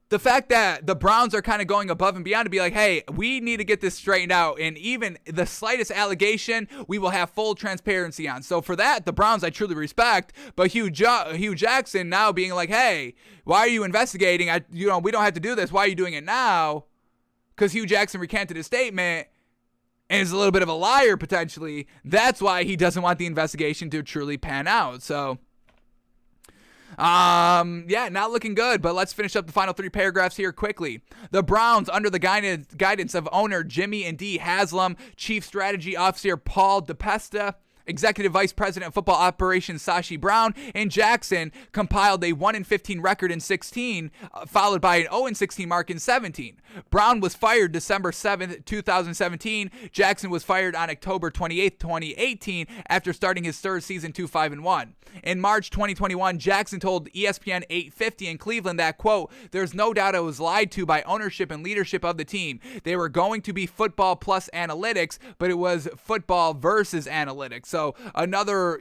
A: the fact that the Browns are kind of going above and beyond to be like, hey, we need to get this straightened out, and even the slightest allegation, we will have full transparency on. So for that, the Browns I truly respect, but Hugh Jackson now being like, hey, why are you investigating? We don't have to do this. Why are you doing it now? because Hugh Jackson recanted his statement and is a little bit of a liar potentially. That's why he doesn't want the investigation to truly pan out. So, yeah, not looking good, but let's finish up the final 3 paragraphs here quickly. The Browns, under the guidance of owner Jimmy and D. Haslam, Chief Strategy Officer Paul DePesta, Executive Vice President of Football Operations Sashi Brown, and Jackson, compiled a 1-15 record in 16, followed by an 0-16 mark in 17. Brown was fired December 7th, 2017. Jackson was fired on October 28th, 2018, after starting his third season 2-5-1. In March 2021, Jackson told ESPN 850 in Cleveland that, quote, "There's no doubt I was lied to by ownership and leadership of the team. They were going to be football plus analytics, but it was football versus analytics." So another,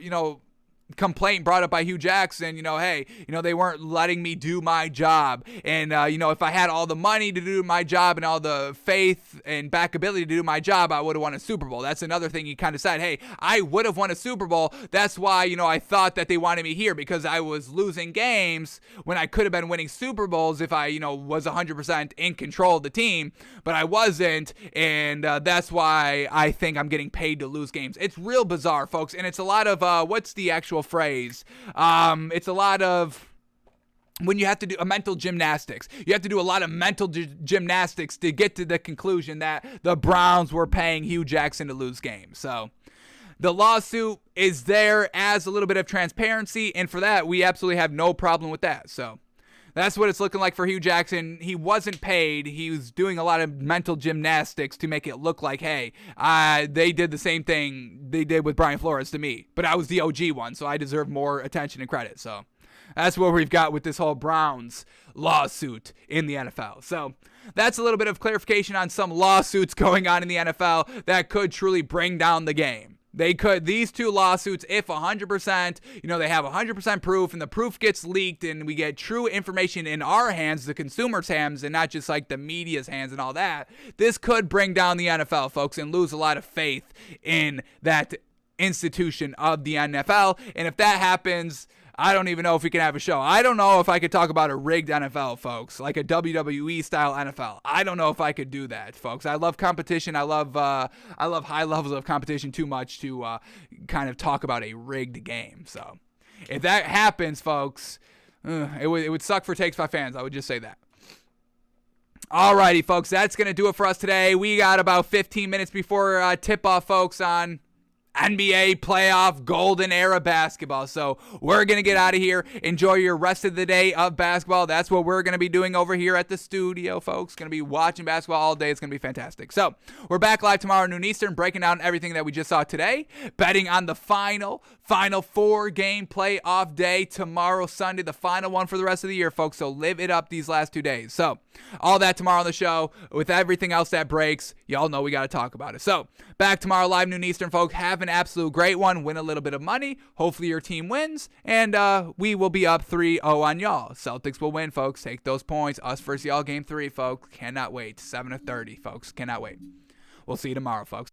A: complaint brought up by Hugh Jackson, hey, they weren't letting me do my job. And, if I had all the money to do my job and all the faith and backability to do my job, I would have won a Super Bowl. That's another thing he kind of said, hey, I would have won a Super Bowl. That's why, I thought that they wanted me here, because I was losing games when I could have been winning Super Bowls if I, was 100% in control of the team, but I wasn't. And that's why I think I'm getting paid to lose games. It's real bizarre, folks. And it's a lot of, what's the actual phrase? It's a lot of when you have to do a mental gymnastics. You have to do a lot of mental gymnastics to get to the conclusion that the Browns were paying Hugh Jackson to lose games. So the lawsuit is there as a little bit of transparency, and for that, we absolutely have no problem with that. So that's what it's looking like for Hugh Jackson. He wasn't paid. He was doing a lot of mental gymnastics to make it look like, hey, they did the same thing they did with Brian Flores to me, but I was the OG one, so I deserve more attention and credit. So that's what we've got with this whole Browns lawsuit in the NFL. So that's a little bit of clarification on some lawsuits going on in the NFL that could truly bring down the game. These 2 lawsuits, if 100%, they have 100% proof, and the proof gets leaked and we get true information in our hands, the consumer's hands, and not just like the media's hands and all that, this could bring down the NFL, folks, and lose a lot of faith in that institution of the NFL. And if that happens, I don't even know if we can have a show. I don't know if I could talk about a rigged NFL, folks, like a WWE style NFL. I don't know if I could do that, folks. I love competition. I love high levels of competition too much to kind of talk about a rigged game. So if that happens, folks, it would suck for Takes by fans. I would just say that. Alrighty, folks, that's going to do it for us today. We got about 15 minutes before tip-off, folks, on NBA playoff golden era basketball. So we're going to get out of here. Enjoy your rest of the day of basketball. That's what we're going to be doing over here at the studio, folks. Going to be watching basketball all day. It's going to be fantastic. So we're back live tomorrow noon Eastern, breaking down everything that we just saw today, betting on the final 4-game playoff day tomorrow, Sunday, the final one for the rest of the year, folks. So live it up these last 2 days. So all that tomorrow on the show with everything else that breaks. Y'all know we got to talk about it. So back tomorrow live noon Eastern, folks. Have an absolute great one. Win a little bit of money. Hopefully your team wins, and we will be up 3-0 on y'all. Celtics will win, folks. Take those points. Us versus y'all game 3, folks. Cannot wait. 7-30, folks. Cannot wait. We'll see you tomorrow, folks.